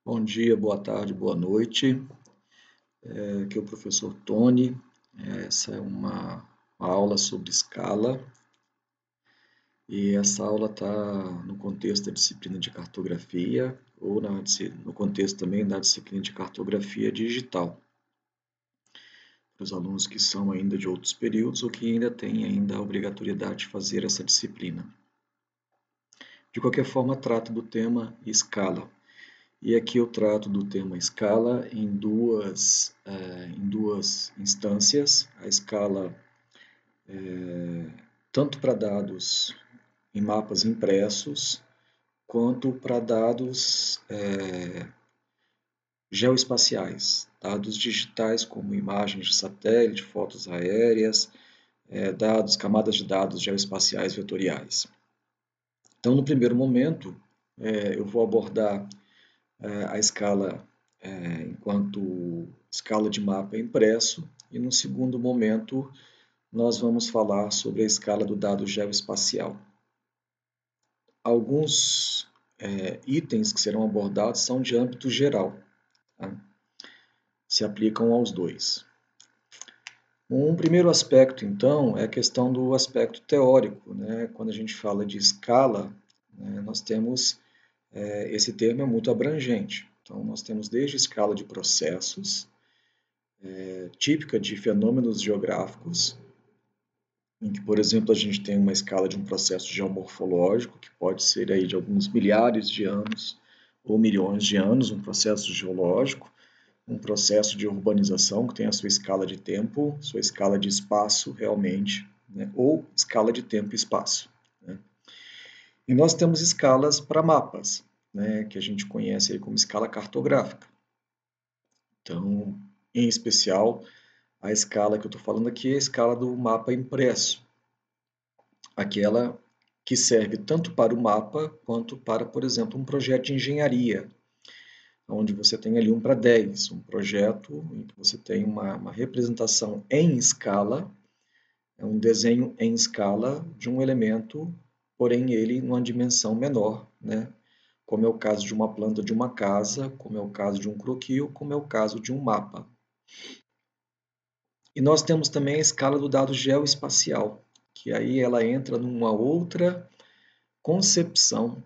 Bom dia, boa tarde, boa noite. Aqui é o professor Tony. Essa é uma aula sobre escala e essa aula está no contexto da disciplina de cartografia ou no contexto também da disciplina de cartografia digital, para os alunos que são ainda de outros períodos ou que ainda têm ainda a obrigatoriedade de fazer essa disciplina. De qualquer forma, trata do tema escala. E aqui eu trato do tema escala em duas instâncias. A escala tanto para dados em mapas impressos, quanto para dados geoespaciais, dados digitais como imagens de satélite, fotos aéreas, camadas de dados geoespaciais vetoriais. Então, no primeiro momento, eu vou abordar a escala enquanto escala de mapa impresso, e no segundo momento nós vamos falar sobre a escala do dado geoespacial. Alguns itens que serão abordados são de âmbito geral, tá? Se aplicam aos dois. Um primeiro aspecto, então, é a questão do aspecto teórico, né? Quando a gente fala de escala, né, nós temos esse termo é muito abrangente. Então, nós temos desde escala de processos, típica de fenômenos geográficos, em que, por exemplo, a gente tem uma escala de um processo geomorfológico, que pode ser aí de alguns milhares de anos ou milhões de anos, um processo geológico, um processo de urbanização que tem a sua escala de tempo, sua escala de espaço realmente, né? Ou escala de tempo e espaço, né? E nós temos escalas para mapas, né? Que a gente conhece aí como escala cartográfica. Então, em especial, a escala que eu estou falando aqui é a escala do mapa impresso, aquela que serve tanto para o mapa quanto para, por exemplo, um projeto de engenharia, onde você tem ali 1:10, um projeto em que você tem uma representação em escala, um desenho em escala de um elemento, porém ele numa dimensão menor, né? Como é o caso de uma planta de uma casa, como é o caso de um croquis, como é o caso de um mapa. E nós temos também a escala do dado geoespacial, que aí ela entra numa outra concepção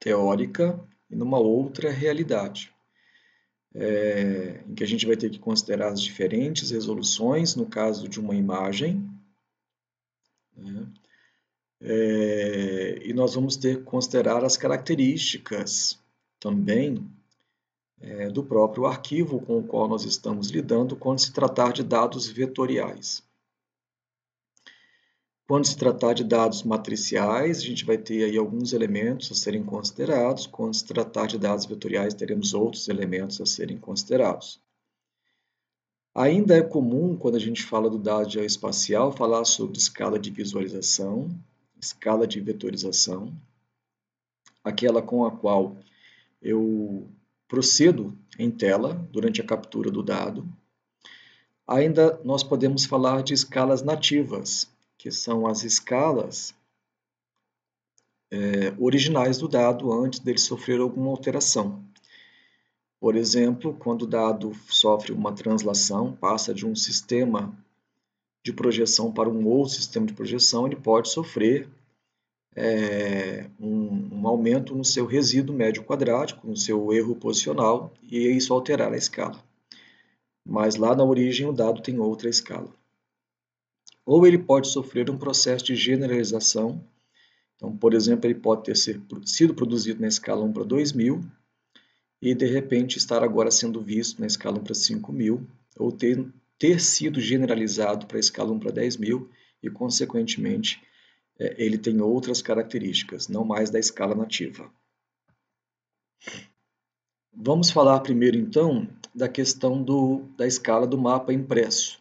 teórica e numa outra realidade, em que a gente vai ter que considerar as diferentes resoluções no caso de uma imagem, né? E nós vamos ter que considerar as características também do próprio arquivo com o qual nós estamos lidando quando se tratar de dados vetoriais. Quando se tratar de dados matriciais, a gente vai ter aí alguns elementos a serem considerados. Quando se tratar de dados vetoriais, teremos outros elementos a serem considerados. Ainda é comum, quando a gente fala do dado geoespacial, falar sobre escala de visualização, escala de vetorização, aquela com a qual eu procedo em tela durante a captura do dado. Ainda nós podemos falar de escalas nativas, que são as escalas originais do dado antes dele sofrer alguma alteração. Por exemplo, quando o dado sofre uma translação, passa de um sistema de projeção para um outro sistema de projeção, ele pode sofrer um aumento no seu resíduo médio quadrático, no seu erro posicional, e isso alterar a escala. Mas lá na origem o dado tem outra escala. Ou ele pode sofrer um processo de generalização. Então, por exemplo, ele pode ter sido produzido na escala 1:2000 e, de repente, estar agora sendo visto na escala 1:5000, ou ter sido generalizado para a escala 1:10.000 e, consequentemente, ele tem outras características, não mais da escala nativa. Vamos falar primeiro, então, da questão da escala do mapa impresso.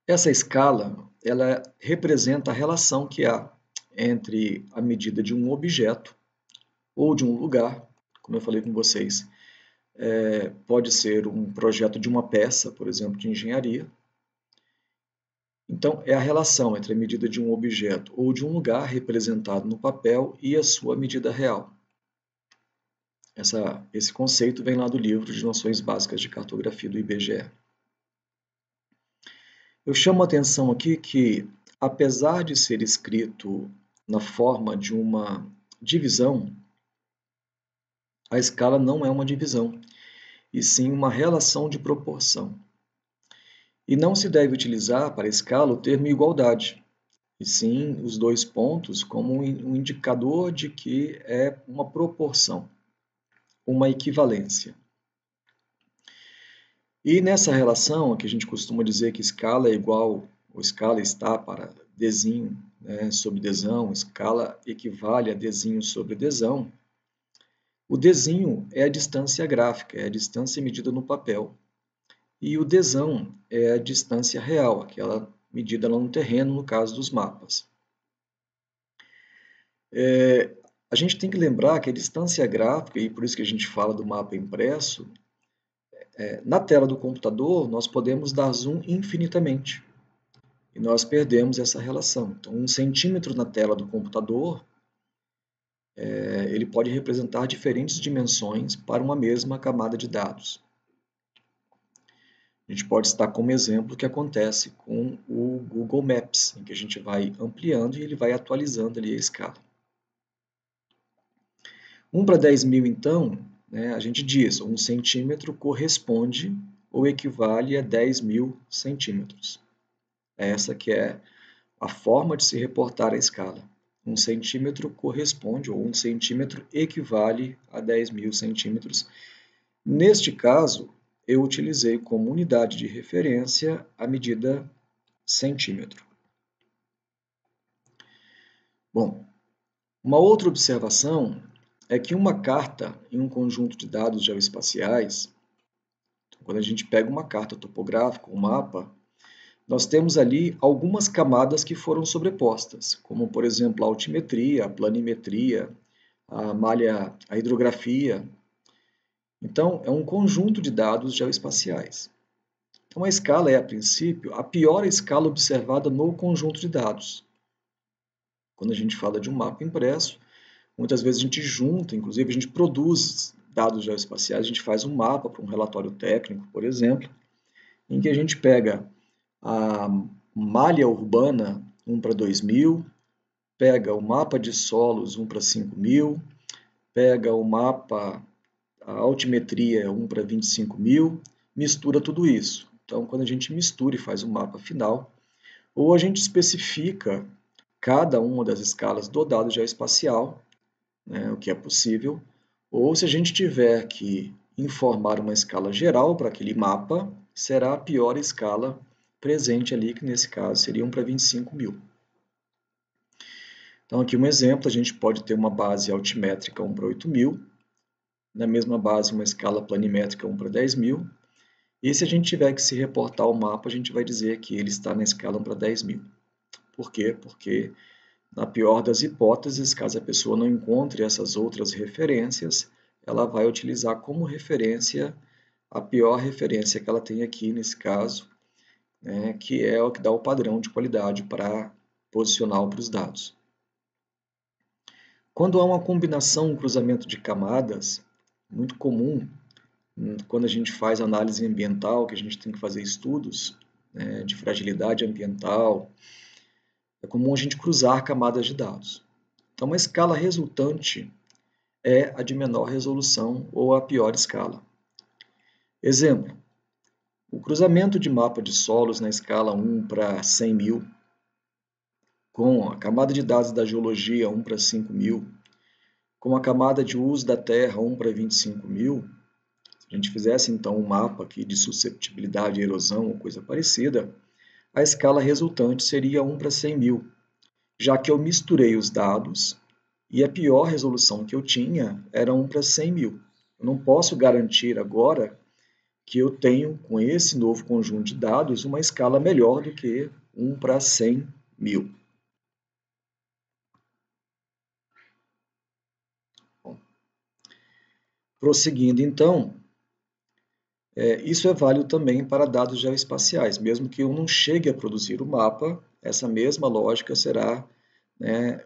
Essa escala, ela representa a relação que há entre a medida de um objeto ou de um lugar, como eu falei com vocês, pode ser um projeto de uma peça, por exemplo, de engenharia. Então, é a relação entre a medida de um objeto ou de um lugar representado no papel e a sua medida real. Esse conceito vem lá do livro de Noções Básicas de Cartografia do IBGE. Eu chamo a atenção aqui que, apesar de ser escrito na forma de uma divisão, a escala não é uma divisão, e sim uma relação de proporção. E não se deve utilizar para a escala o termo igualdade, e sim os dois pontos como um indicador de que é uma proporção, uma equivalência. E nessa relação, que a gente costuma dizer que escala é igual, ou escala está para desinho, né, sobre desão, escala equivale a desinho sobre desão, o desinho é a distância gráfica, é a distância medida no papel. E o desão é a distância real, aquela medida lá no terreno, no caso dos mapas. A gente tem que lembrar que a distância gráfica, e por isso que a gente fala do mapa impresso, na tela do computador nós podemos dar zoom infinitamente. E nós perdemos essa relação. Então, 1 centímetro na tela do computador, ele pode representar diferentes dimensões para uma mesma camada de dados. A gente pode citar como exemplo o que acontece com o Google Maps, em que a gente vai ampliando e ele vai atualizando ali a escala. 1 para 10 mil, então, né, a gente diz 1 centímetro corresponde ou equivale a 10 mil centímetros. Essa que é a forma de se reportar a escala. 1 centímetro corresponde, ou 1 centímetro equivale a 10 mil centímetros. Neste caso, eu utilizei como unidade de referência a medida centímetro. Bom, uma outra observação é que uma carta em um conjunto de dados geoespaciais, quando a gente pega uma carta topográfica, um mapa, nós temos ali algumas camadas que foram sobrepostas, como, por exemplo, a altimetria, a planimetria, a malha, a hidrografia. Então, é um conjunto de dados geoespaciais. Então, a escala é, a princípio, a pior escala observada no conjunto de dados. Quando a gente fala de um mapa impresso, muitas vezes a gente junta, inclusive a gente produz dados geoespaciais, a gente faz um mapa para um relatório técnico, por exemplo, em que a gente pega a malha urbana 1 para 2000, pega o mapa de solos 1 para 5000, pega o mapa, a altimetria 1 para 25.000, mistura tudo isso. Então, quando a gente mistura e faz o mapa final, ou a gente especifica cada uma das escalas do dado geoespacial, né, o que é possível, ou se a gente tiver que informar uma escala geral para aquele mapa, será a pior escala presente ali, que nesse caso seria 1 para 25.000. Então, aqui um exemplo, a gente pode ter uma base altimétrica 1 para 8.000, na mesma base uma escala planimétrica 1 para 10.000, e se a gente tiver que se reportar ao mapa, a gente vai dizer que ele está na escala 1 para 10.000. Por quê? Porque, na pior das hipóteses, caso a pessoa não encontre essas outras referências, ela vai utilizar como referência a pior referência que ela tem aqui, nesse caso, né, que é o que dá o padrão de qualidade para posicional para os dados. Quando há uma combinação, um cruzamento de camadas, muito comum, quando a gente faz análise ambiental, que a gente tem que fazer estudos, né, de fragilidade ambiental, é comum a gente cruzar camadas de dados. Então, a escala resultante é a de menor resolução ou a pior escala. Exemplo, o cruzamento de mapa de solos na escala 1 para 100.000, com a camada de dados da geologia 1 para 5.000, com a camada de uso da terra 1 para 25.000, se a gente fizesse então um mapa aqui de susceptibilidade à erosão ou coisa parecida, a escala resultante seria 1 para 100.000, já que eu misturei os dados e a pior resolução que eu tinha era 1 para 100.000. Eu não posso garantir agora que eu tenho, com esse novo conjunto de dados, uma escala melhor do que 1 para 100.000. Prosseguindo, então, isso é válido também para dados geoespaciais. Mesmo que eu não chegue a produzir o mapa, essa mesma lógica será né,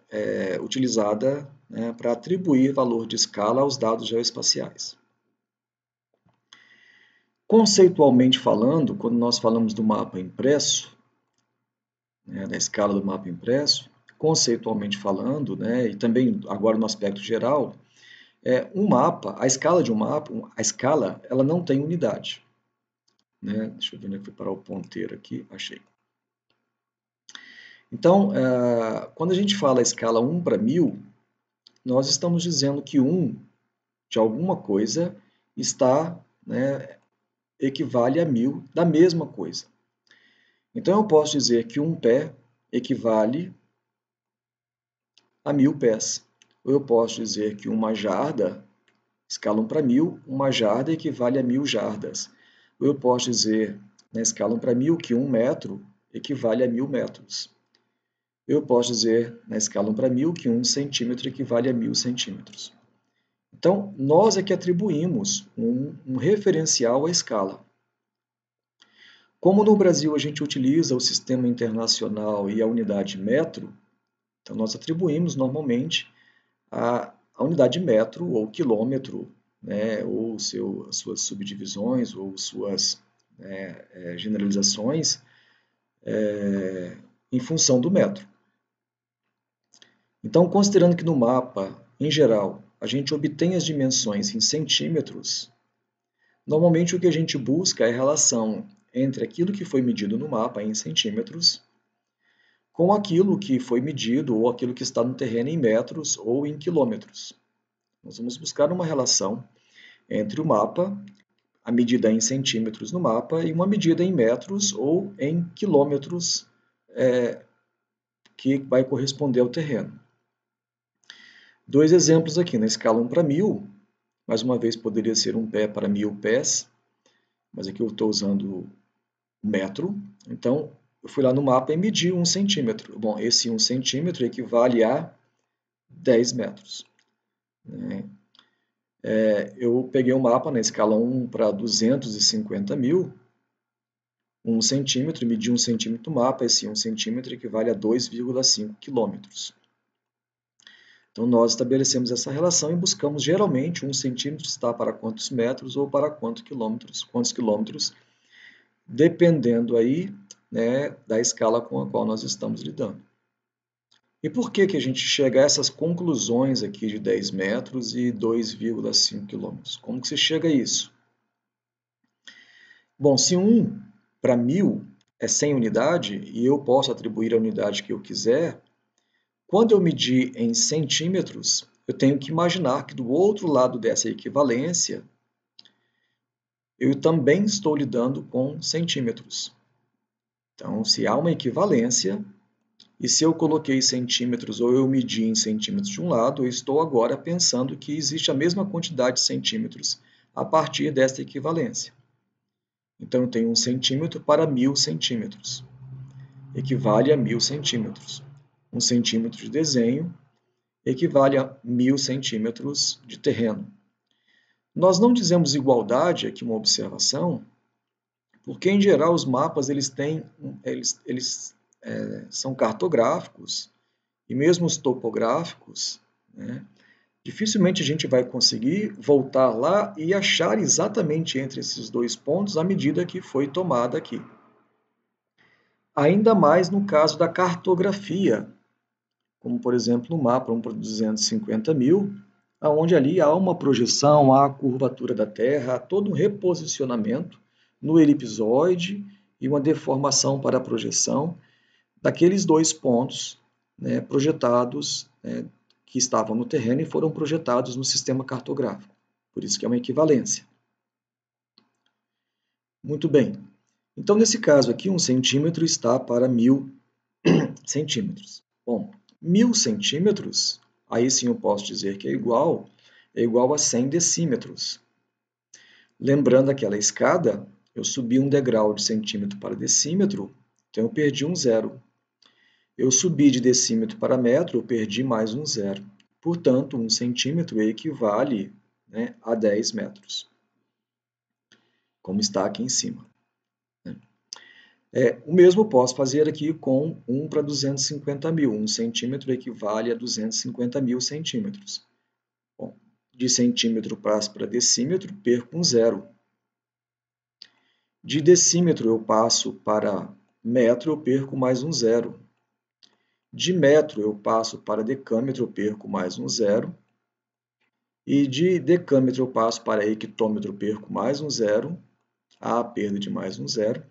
utilizada, né, para atribuir valor de escala aos dados geoespaciais. Conceitualmente falando, quando nós falamos do mapa impresso, né, da escala do mapa impresso, conceitualmente falando, né, e também agora no aspecto geral, um mapa, a escala de um mapa, a escala, ela não tem unidade. Né? Deixa eu ver onde é que foi parar o ponteiro aqui, achei. Então, quando a gente fala a escala 1 para 1000, nós estamos dizendo que 1 de alguma coisa está, né, equivale a 1000 da mesma coisa. Então, eu posso dizer que um pé equivale a 1000 pés. Ou eu posso dizer que uma jarda, escala 1 para 1000, uma jarda equivale a 1000 jardas. Ou eu posso dizer, na escala 1 para 1000, que 1 metro equivale a 1000 metros. Eu posso dizer, na escala 1 para 1000, que 1 centímetro equivale a 1000 centímetros. Então, nós é que atribuímos um referencial à escala. Como no Brasil a gente utiliza o sistema internacional e a unidade metro, então nós atribuímos normalmente a unidade metro ou quilômetro, né, ou suas subdivisões ou suas generalizações em função do metro. Então, considerando que no mapa, em geral, a gente obtém as dimensões em centímetros, normalmente o que a gente busca é a relação entre aquilo que foi medido no mapa em centímetros com aquilo que foi medido ou aquilo que está no terreno em metros ou em quilômetros. Nós vamos buscar uma relação entre o mapa, a medida em centímetros no mapa, e uma medida em metros ou em quilômetros que vai corresponder ao terreno. Dois exemplos aqui, na escala 1 para 1000, mais uma vez poderia ser um pé para 1000 pés, mas aqui eu estou usando metro, então eu fui lá no mapa e medi 1 centímetro. Bom, esse 1 centímetro equivale a 10 metros. Né? Eu peguei um mapa na escala 1 para 250 mil, 1 centímetro, medi 1 centímetro no mapa, esse 1 centímetro equivale a 2,5 quilômetros. Então, nós estabelecemos essa relação e buscamos, geralmente, 1 centímetro está para quantos metros ou para quantos quilômetros, dependendo aí, né, da escala com a qual nós estamos lidando. E por que a gente chega a essas conclusões aqui de 10 metros e 2,5 quilômetros? Como que se chega a isso? Bom, se 1 para 1000 é 100 unidade e eu posso atribuir a unidade que eu quiser, quando eu medir em centímetros, eu tenho que imaginar que do outro lado dessa equivalência, eu também estou lidando com centímetros. Então, se há uma equivalência, e se eu coloquei centímetros ou eu medi em centímetros de um lado, eu estou agora pensando que existe a mesma quantidade de centímetros a partir desta equivalência. Então, eu tenho 1 centímetro para 1000 centímetros. Equivale a 1000 centímetros. 1 centímetro de desenho equivale a 1000 centímetros de terreno. Nós não dizemos igualdade aqui, uma observação, porque, em geral, os mapas eles são cartográficos, e mesmo os topográficos, né, dificilmente a gente vai conseguir voltar lá e achar exatamente entre esses dois pontos a medida que foi tomada aqui. Ainda mais no caso da cartografia, como, por exemplo, no mapa 1 para 250 mil, onde ali há uma projeção, há a curvatura da Terra, há todo um reposicionamento no elipsoide e uma deformação para a projeção daqueles dois pontos, né, projetados, né, que estavam no terreno e foram projetados no sistema cartográfico. Por isso que é uma equivalência. Muito bem. Então, nesse caso aqui, 1 centímetro está para 1000 centímetros. Bom, 1000 centímetros, aí sim eu posso dizer que é igual a 100 decímetros. Lembrando aquela escada, eu subi um degrau de centímetro para decímetro, então eu perdi um zero. Eu subi de decímetro para metro, eu perdi mais um zero. Portanto, 1 centímetro equivale, né, a 10 metros, como está aqui em cima. O mesmo posso fazer aqui com 1 para 250 mil. 1 centímetro equivale a 250 mil centímetros. Bom, de centímetro passo para decímetro, perco um zero. De decímetro eu passo para metro, eu perco mais um zero. De metro eu passo para decâmetro, eu perco mais um zero. E de decâmetro eu passo para hectômetro, eu perco mais um zero. A perda de mais um zero.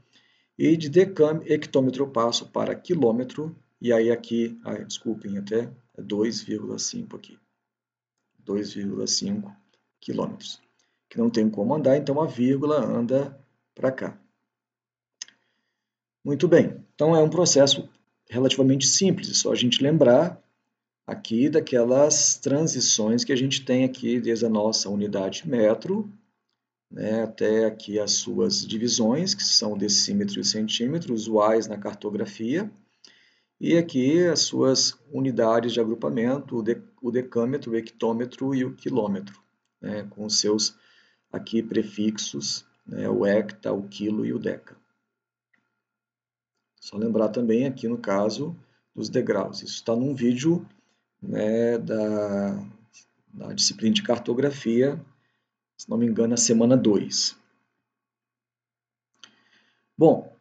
E de hectômetro eu passo para quilômetro, e aí aqui, desculpem, até é 2,5 aqui. 2,5 quilômetros. Que não tem como andar, então a vírgula anda para cá. Muito bem, então é um processo relativamente simples, é só a gente lembrar aqui daquelas transições que a gente tem aqui desde a nossa unidade metro, né, até aqui as suas divisões, que são o decímetro e o centímetro, usuais na cartografia, e aqui as suas unidades de agrupamento, o decâmetro, o hectômetro e o quilômetro, né, com os seus aqui prefixos, né, o hecta, o quilo e o deca. Só lembrar também aqui no caso dos degraus. Isso está num vídeo, né, da disciplina de cartografia, se não me engano, a semana 2. Bom,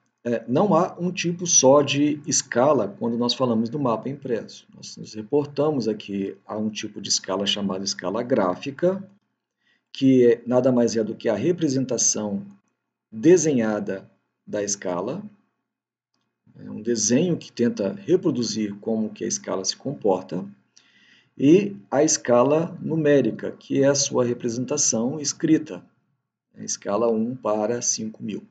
não há um tipo só de escala quando nós falamos do mapa impresso. Nós nos reportamos aqui a um tipo de escala chamada escala gráfica, que nada mais é do que a representação desenhada da escala. É um desenho que tenta reproduzir como que a escala se comporta. E a escala numérica, que é a sua representação escrita. A escala 1 para 5.000.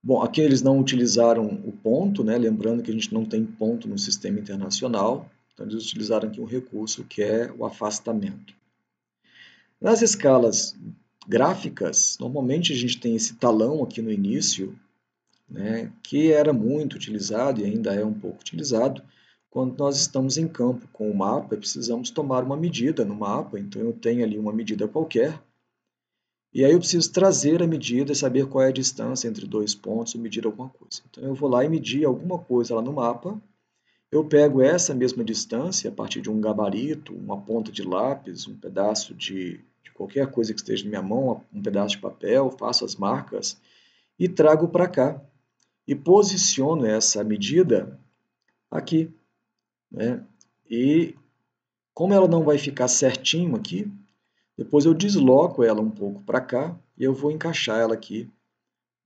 Bom, aqui eles não utilizaram o ponto, né? Lembrando que a gente não tem ponto no sistema internacional, então eles utilizaram aqui um recurso que é o afastamento. Nas escalas gráficas, normalmente a gente tem esse talão aqui no início, né? Que era muito utilizado e ainda é um pouco utilizado. Quando nós estamos em campo com o mapa, precisamos tomar uma medida no mapa, então eu tenho ali uma medida qualquer, e aí eu preciso trazer a medida e saber qual é a distância entre dois pontos ou medir alguma coisa. Então eu vou lá e medir alguma coisa lá no mapa, eu pego essa mesma distância a partir de um gabarito, uma ponta de lápis, um pedaço de qualquer coisa que esteja na minha mão, um pedaço de papel, faço as marcas e trago para cá. E posiciono essa medida aqui, né? E como ela não vai ficar certinho aqui, depois eu desloco ela um pouco para cá e eu vou encaixar ela aqui,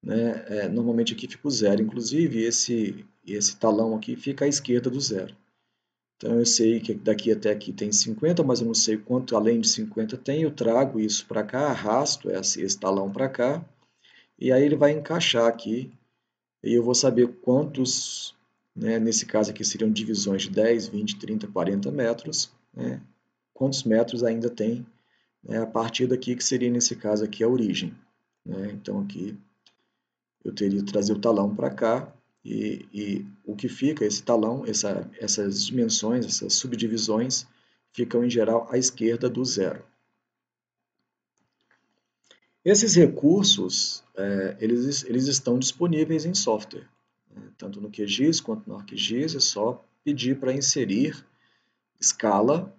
né? Normalmente aqui fica o zero, inclusive esse talão aqui fica à esquerda do zero. Então eu sei que daqui até aqui tem 50, mas eu não sei quanto além de 50 tem, eu trago isso para cá, arrasto esse talão para cá, e aí ele vai encaixar aqui, e eu vou saber quantos, né, nesse caso aqui seriam divisões de 10, 20, 30, 40 metros, né, quantos metros ainda tem, né, a partir daqui que seria nesse caso aqui a origem. Né, então aqui eu teria que trazer o talão para cá, e o que fica, esse talão, essas dimensões, essas subdivisões, ficam em geral à esquerda do zero. Esses recursos, eles estão disponíveis em software, né? Tanto no QGIS quanto no ArcGIS, é só pedir para inserir escala,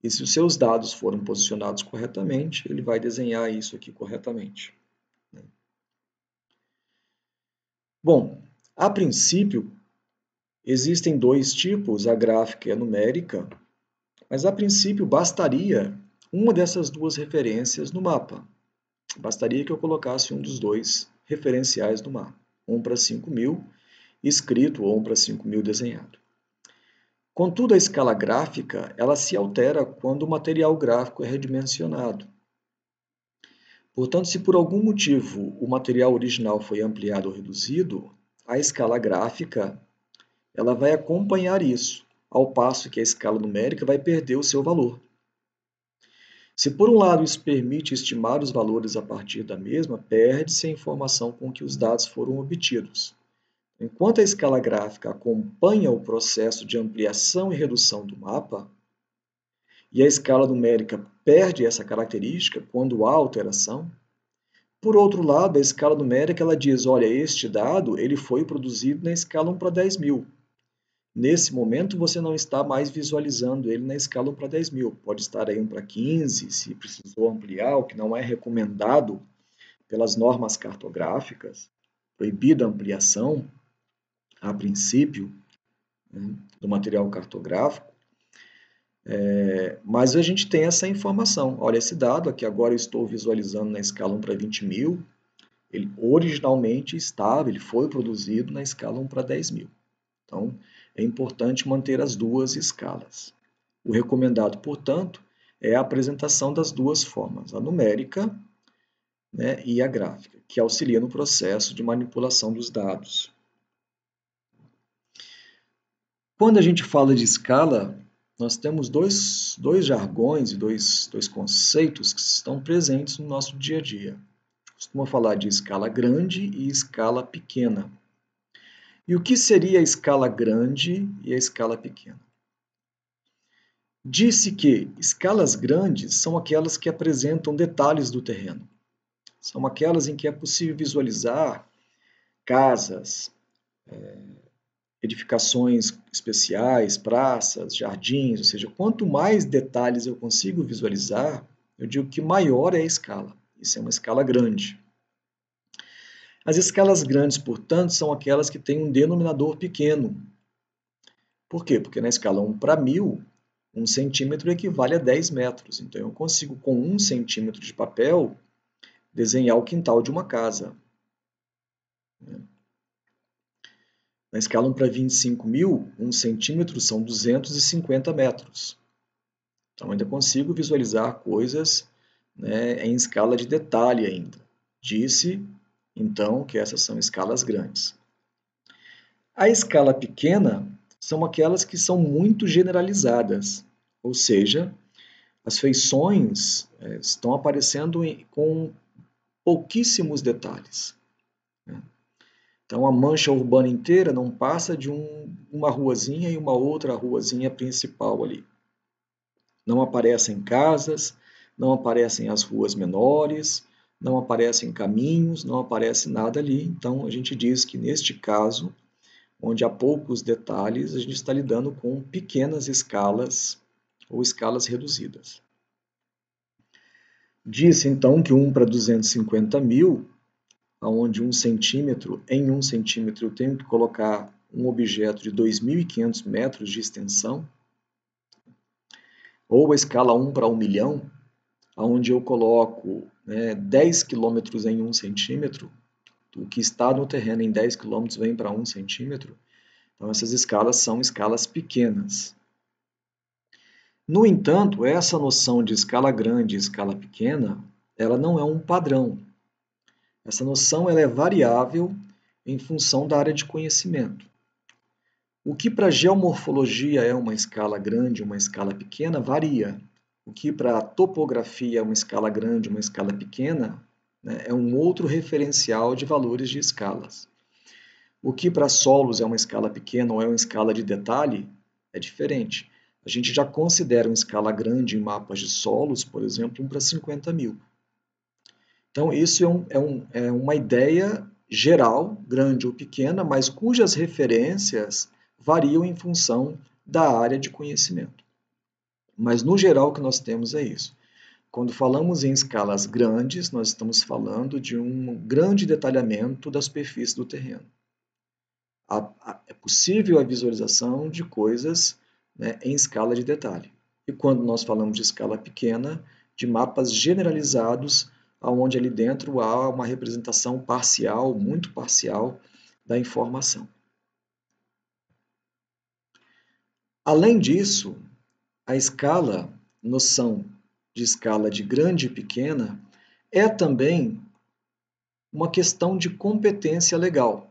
e se os seus dados foram posicionados corretamente, ele vai desenhar isso aqui corretamente. Bom, a princípio, existem dois tipos, a gráfica e a numérica, mas a princípio bastaria uma dessas duas referências no mapa. Bastaria que eu colocasse um dos dois referenciais no mapa, 1 para 5.000 escrito ou 1 para 5.000 desenhado. Contudo, a escala gráfica ela se altera quando o material gráfico é redimensionado. Portanto, se por algum motivo o material original foi ampliado ou reduzido, a escala gráfica ela vai acompanhar isso, ao passo que a escala numérica vai perder o seu valor. Se por um lado isso permite estimar os valores a partir da mesma, perde-se a informação com que os dados foram obtidos. Enquanto a escala gráfica acompanha o processo de ampliação e redução do mapa, e a escala numérica perde essa característica quando há alteração, Por outro lado, a escala numérica ela diz, olha, este dado ele foi produzido na escala 1 para 10 mil. Nesse momento, você não está mais visualizando ele na escala 1 para 10 mil. Pode estar aí 1 para 15, se precisou ampliar, o que não é recomendado pelas normas cartográficas, proibida a ampliação, a princípio, né, do material cartográfico. Mas a gente tem essa informação. Olha, esse dado aqui agora eu estou visualizando na escala 1 para 20 mil, ele originalmente estava, ele foi produzido na escala 1 para 10 mil. Então, é importante manter as duas escalas. O recomendado, portanto, é a apresentação das duas formas, a numérica, né, e a gráfica, que auxilia no processo de manipulação dos dados. Quando a gente fala de escala, nós temos dois jargões e dois conceitos que estão presentes no nosso dia a dia. Costuma falar de escala grande e escala pequena. E o que seria a escala grande e a escala pequena? Disse que escalas grandes são aquelas que apresentam detalhes do terreno. São aquelas em que é possível visualizar casas, edificações especiais, praças, jardins, ou seja, quanto mais detalhes eu consigo visualizar, eu digo que maior é a escala. Isso é uma escala grande. As escalas grandes, portanto, são aquelas que têm um denominador pequeno. Por quê? Porque na escala 1 para 1000, 1 centímetro equivale a 10 metros. Então, eu consigo, com 1 centímetro de papel, desenhar o quintal de uma casa. Na escala 1 para 25 mil, 1 centímetro são 250 metros. Então, ainda consigo visualizar coisas, né, em escala de detalhe ainda. Disse, então, que essas são escalas grandes. A escala pequena são aquelas que são muito generalizadas, ou seja, as feições estão aparecendo com pouquíssimos detalhes. Então, a mancha urbana inteira não passa de uma ruazinha e uma outra ruazinha principal ali. Não aparecem casas, não aparecem as ruas menores, não aparecem caminhos, não aparece nada ali. Então, a gente diz que, neste caso, onde há poucos detalhes, a gente está lidando com pequenas escalas ou escalas reduzidas. Disse, então, que 1 para 250 mil, onde 1 centímetro, em 1 centímetro eu tenho que colocar um objeto de 2.500 metros de extensão, ou a escala 1 para 1 milhão, onde eu coloco 10 quilômetros em 1 centímetro, o que está no terreno em 10 quilômetros vem para 1 centímetro, então essas escalas são escalas pequenas. No entanto, essa noção de escala grande e escala pequena, ela não é um padrão. Essa noção ela é variável em função da área de conhecimento. O que para a geomorfologia é uma escala grande, uma escala pequena, varia. O que para a topografia é uma escala grande, uma escala pequena, né, é um outro referencial de valores de escalas. O que para solos é uma escala pequena ou é uma escala de detalhe, é diferente. A gente já considera uma escala grande em mapas de solos, por exemplo, 1 para 50 mil. Então, isso é uma ideia geral, grande ou pequena, mas cujas referências variam em função da área de conhecimento. Mas, no geral, o que nós temos é isso. Quando falamos em escalas grandes, nós estamos falando de um grande detalhamento da superfície do terreno. É possível a visualização de coisas, né, em escala de detalhe. E quando nós falamos de escala pequena, de mapas generalizados, onde ali dentro há uma representação parcial, muito parcial, da informação. Além disso, a escala, noção de escala de grande e pequena, é também uma questão de competência legal.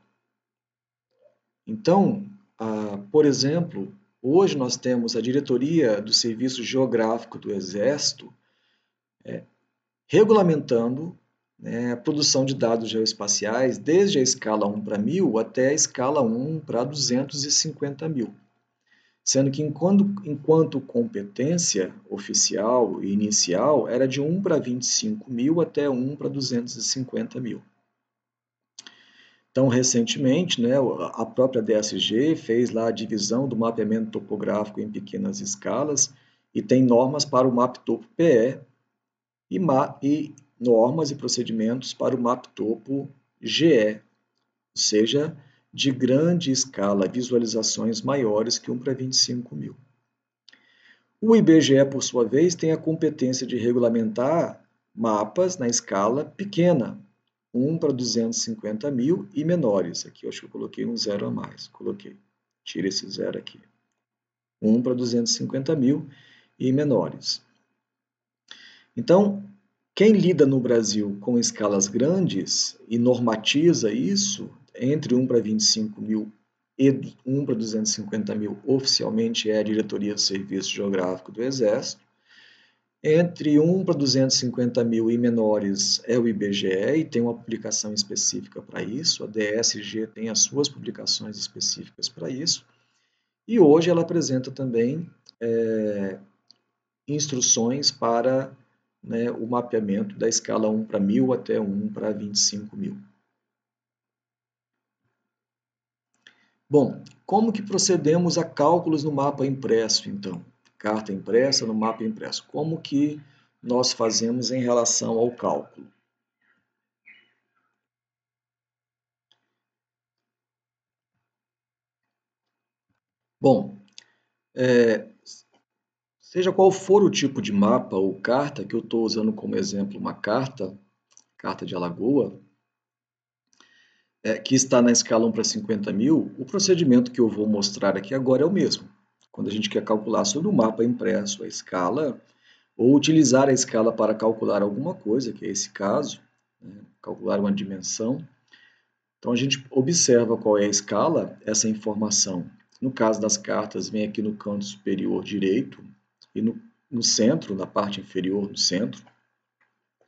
Então, por exemplo, hoje nós temos a diretoria do Serviço Geográfico do Exército regulamentando, né, a produção de dados geoespaciais desde a escala 1 para 1000 até a escala 1 para 250 mil. sendo que enquanto competência oficial e inicial era de 1 para 25 mil até 1 para 250 mil. Então, recentemente, né, a própria DSG fez lá a divisão do mapeamento topográfico em pequenas escalas e tem normas para o MapTopo PE e normas e procedimentos para o MapTopo GE, ou seja, de grande escala, visualizações maiores que 1 para 25 mil. O IBGE, por sua vez, tem a competência de regulamentar mapas na escala pequena, 1 para 250 mil e menores. Aqui eu acho que eu coloquei um zero a mais. Coloquei. Tira esse zero aqui. 1 para 250 mil e menores. Então, quem lida no Brasil com escalas grandes e normatiza isso, entre 1 para 25 mil e 1 para 250 mil, oficialmente é a Diretoria do Serviço Geográfico do Exército. Entre 1 para 250 mil e menores é o IBGE e tem uma publicação específica para isso. A DSG tem as suas publicações específicas para isso. E hoje ela apresenta também instruções para, né, o mapeamento da escala 1 para 1000 até 1 para 25 mil. Bom, como que procedemos a cálculos no mapa impresso, então? Carta impressa no mapa impresso. Como que nós fazemos em relação ao cálculo? Bom, seja qual for o tipo de mapa ou carta, que eu estou usando como exemplo uma carta de Alagoa, que está na escala 1 para 50 mil, o procedimento que eu vou mostrar aqui agora é o mesmo. Quando a gente quer calcular sobre o mapa impresso a escala, ou utilizar a escala para calcular alguma coisa, que é esse caso, né, calcular uma dimensão. Então a gente observa qual é a escala, essa informação. No caso das cartas, vem aqui no canto superior direito e no centro, na parte inferior do centro,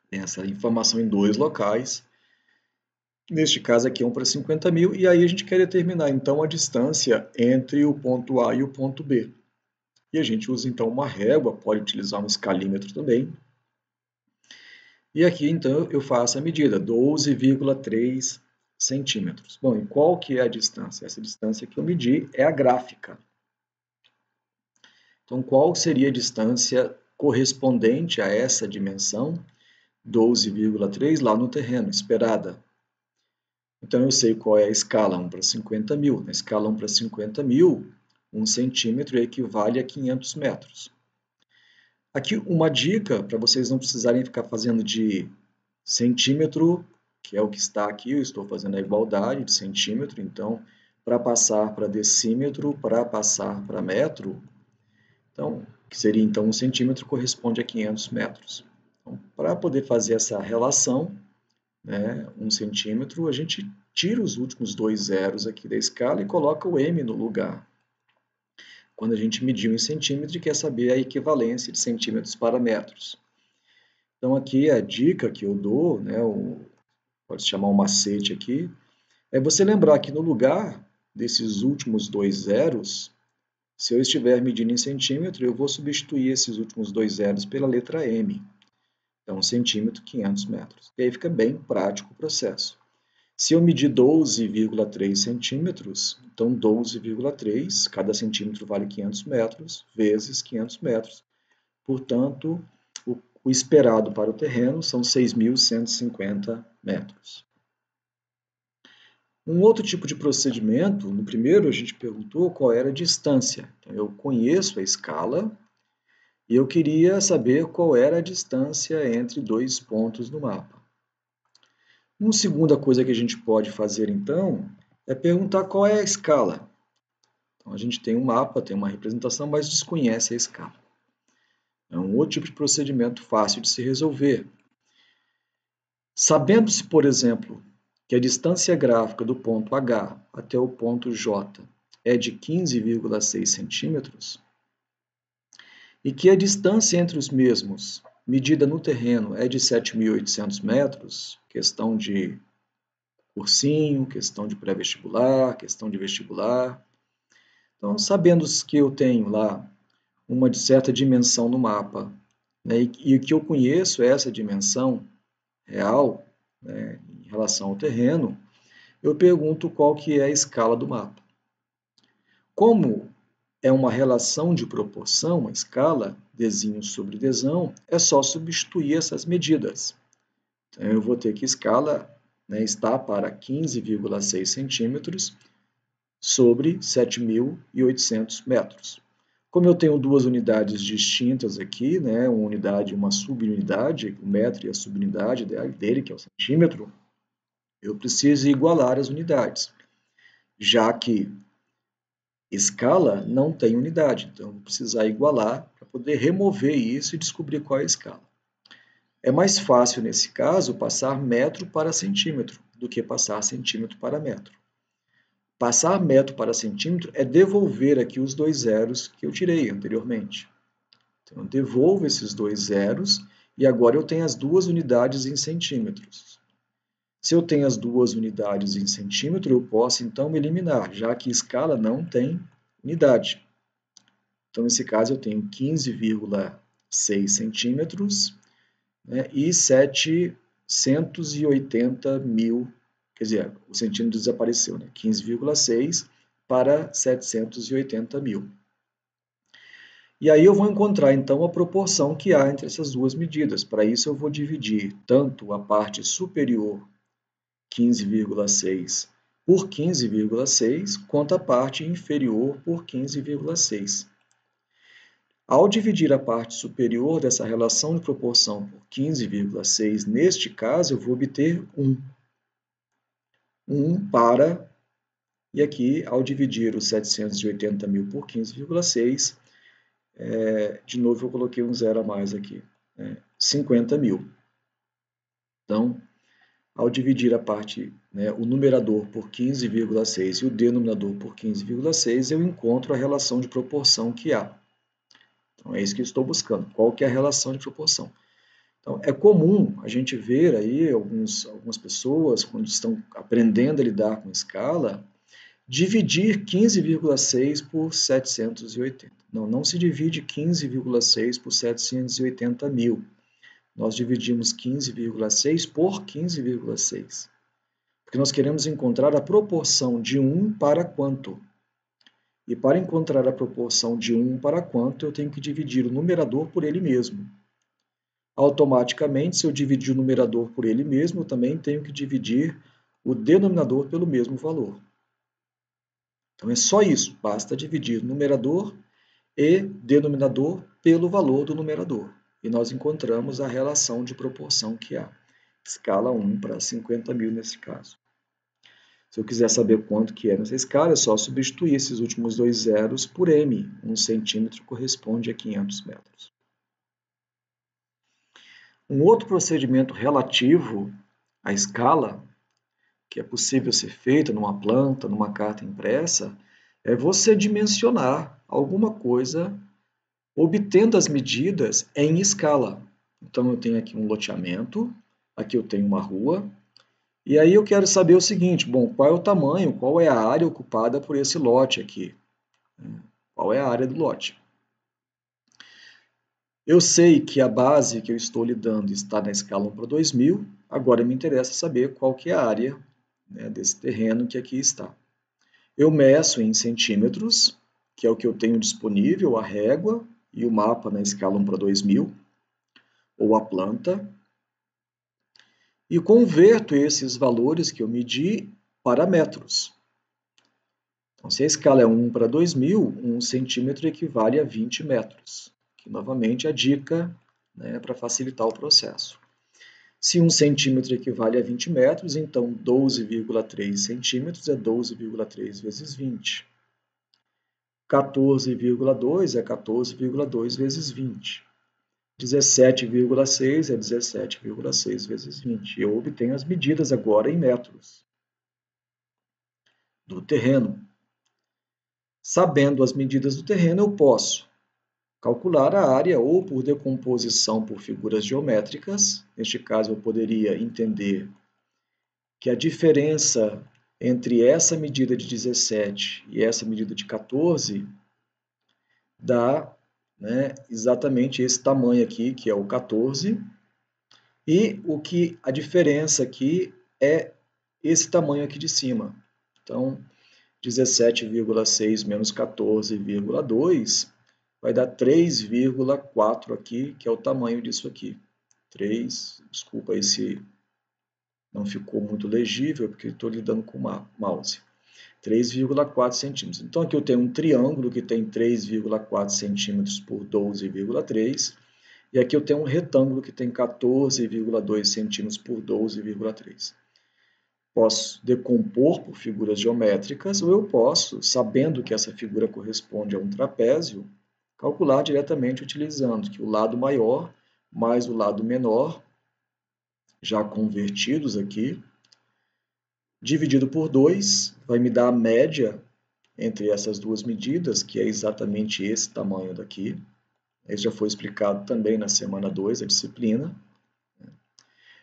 tem essa informação em dois locais. Neste caso aqui é 1 para 50 mil, e aí a gente quer determinar então a distância entre o ponto A e o ponto B. E a gente usa então uma régua, pode utilizar um escalímetro também. E aqui então eu faço a medida, 12,3 centímetros. Bom, e qual que é a distância? Essa distância que eu medi é a gráfica. Então, qual seria a distância correspondente a essa dimensão, 12,3, lá no terreno, esperada? Então, eu sei qual é a escala 1 para 50 mil. Na escala 1 para 50 mil, 1 centímetro equivale a 500 metros. Aqui uma dica para vocês não precisarem ficar fazendo de centímetro, que é o que está aqui, eu estou fazendo a igualdade de centímetro, então, para passar para decímetro, para passar para metro, então, que seria então 1 centímetro corresponde a 500 metros. Então, para poder fazer essa relação, né, 1 centímetro, a gente tira os últimos dois zeros aqui da escala e coloca o m no lugar. Quando a gente mediu em centímetros e quer saber a equivalência de centímetros para metros. Então, aqui a dica que eu dou, né, pode chamar um macete aqui, é você lembrar que no lugar desses últimos dois zeros, se eu estiver medindo em centímetro, eu vou substituir esses últimos dois zeros pela letra m. Então, 1 centímetro, 500 metros. E aí fica bem prático o processo. Se eu medir 12,3 centímetros, então 12,3, cada centímetro vale 500 metros, vezes 500 metros. Portanto, o esperado para o terreno são 6.150 metros. Um outro tipo de procedimento, no primeiro a gente perguntou qual era a distância. Então, eu conheço a escala e eu queria saber qual era a distância entre dois pontos no mapa. Uma segunda coisa que a gente pode fazer, então, é perguntar qual é a escala. Então, a gente tem um mapa, tem uma representação, mas desconhece a escala. É um outro tipo de procedimento fácil de se resolver. Sabendo-se, por exemplo, que a distância gráfica do ponto H até o ponto J é de 15,6 centímetros, e que a distância entre os mesmos, medida no terreno, é de 7.800 metros, questão de cursinho, questão de pré-vestibular, questão de vestibular. Então, sabendo que eu tenho lá uma certa dimensão no mapa, né, e que eu conheço essa dimensão real, né, em relação ao terreno, eu pergunto qual que é a escala do mapa. Como é uma relação de proporção, a escala, desinho sobre desão, é só substituir essas medidas. Então, eu vou ter que escala, né, está para 15,6 centímetros sobre 7.800 metros. Como eu tenho duas unidades distintas aqui, né, uma unidade e uma subunidade, o metro e a subunidade dele, que é o centímetro, eu preciso igualar as unidades, já que escala não tem unidade, então eu vou precisar igualar para poder remover isso e descobrir qual é a escala. É mais fácil, nesse caso, passar metro para centímetro do que passar centímetro para metro. Passar metro para centímetro é devolver aqui os dois zeros que eu tirei anteriormente. Então, eu devolvo esses dois zeros e agora eu tenho as duas unidades em centímetros. Se eu tenho as duas unidades em centímetro, eu posso então eliminar, já que escala não tem unidade. Então, nesse caso, eu tenho 15,6 centímetros, né, e 780 mil, quer dizer, o centímetro desapareceu, né, 15,6 para 780 mil. E aí eu vou encontrar, então, a proporção que há entre essas duas medidas. Para isso, eu vou dividir tanto a parte superior, 15,6, por 15,6, quanto a parte inferior por 15,6. Ao dividir a parte superior dessa relação de proporção por 15,6, neste caso, eu vou obter 1. 1 para, e aqui, ao dividir os 780 mil por 15,6, de novo eu coloquei um zero a mais aqui, 50 mil. Então, ao dividir a parte, né, o numerador por 15,6 e o denominador por 15,6, eu encontro a relação de proporção que há. Então, é isso que eu estou buscando. Qual que é a relação de proporção? Então, é comum a gente ver aí algumas pessoas, quando estão aprendendo a lidar com escala, dividir 15,6 por 780. Não se divide 15,6 por 780 mil. Nós dividimos 15,6 por 15,6. Porque nós queremos encontrar a proporção de 1 para quanto? E para encontrar a proporção de 1 para quanto, eu tenho que dividir o numerador por ele mesmo. Automaticamente, se eu dividir o numerador por ele mesmo, eu também tenho que dividir o denominador pelo mesmo valor. Então, é só isso, basta dividir numerador e denominador pelo valor do numerador. E nós encontramos a relação de proporção que há. Escala 1 para 50 mil nesse caso. Se eu quiser saber quanto que é nessa escala, é só substituir esses últimos dois zeros por m. 1 centímetro corresponde a 500 metros. Um outro procedimento relativo à escala, que é possível ser feito numa planta, numa carta impressa, é você dimensionar alguma coisa obtendo as medidas em escala. Então, eu tenho aqui um loteamento, aqui eu tenho uma rua, e aí eu quero saber o seguinte, bom, qual é o tamanho, qual é a área ocupada por esse lote aqui? Qual é a área do lote? Eu sei que a base que eu estou lidando está na escala 1 para 2000, agora me interessa saber qual que é a área, né, desse terreno que aqui está. Eu meço em centímetros, que é o que eu tenho disponível, a régua e o mapa na escala 1 para 2000, ou a planta, e converto esses valores que eu medi para metros. Então, se a escala é 1 para 2000, 1 centímetro equivale a 20 metros, que novamente é a dica, né, para facilitar o processo. Se 1 centímetro equivale a 20 metros, então 12,3 centímetros é 12,3 vezes 20. 14,2 é 14,2 vezes 20. 17,6 é 17,6 vezes 20. Eu obtenho as medidas agora em metros do terreno. Sabendo as medidas do terreno, eu posso calcular a área ou por decomposição por figuras geométricas. Neste caso, eu poderia entender que a diferença entre essa medida de 17 e essa medida de 14 dá, né, exatamente esse tamanho aqui, que é o 14, e a diferença aqui é esse tamanho aqui de cima. Então, 17,6 menos 14,2 vai dar 3,4 aqui, que é o tamanho disso aqui. 3, desculpa aí se não ficou muito legível, porque estou lidando com o mouse. 3,4 centímetros. Então, aqui eu tenho um triângulo que tem 3,4 centímetros por 12,3, e aqui eu tenho um retângulo que tem 14,2 centímetros por 12,3. Posso decompor por figuras geométricas, ou eu posso, sabendo que essa figura corresponde a um trapézio, calcular diretamente utilizando que o lado maior mais o lado menor, já convertidos aqui, dividido por 2, vai me dar a média entre essas duas medidas, que é exatamente esse tamanho daqui. Isso já foi explicado também na semana 2, a disciplina.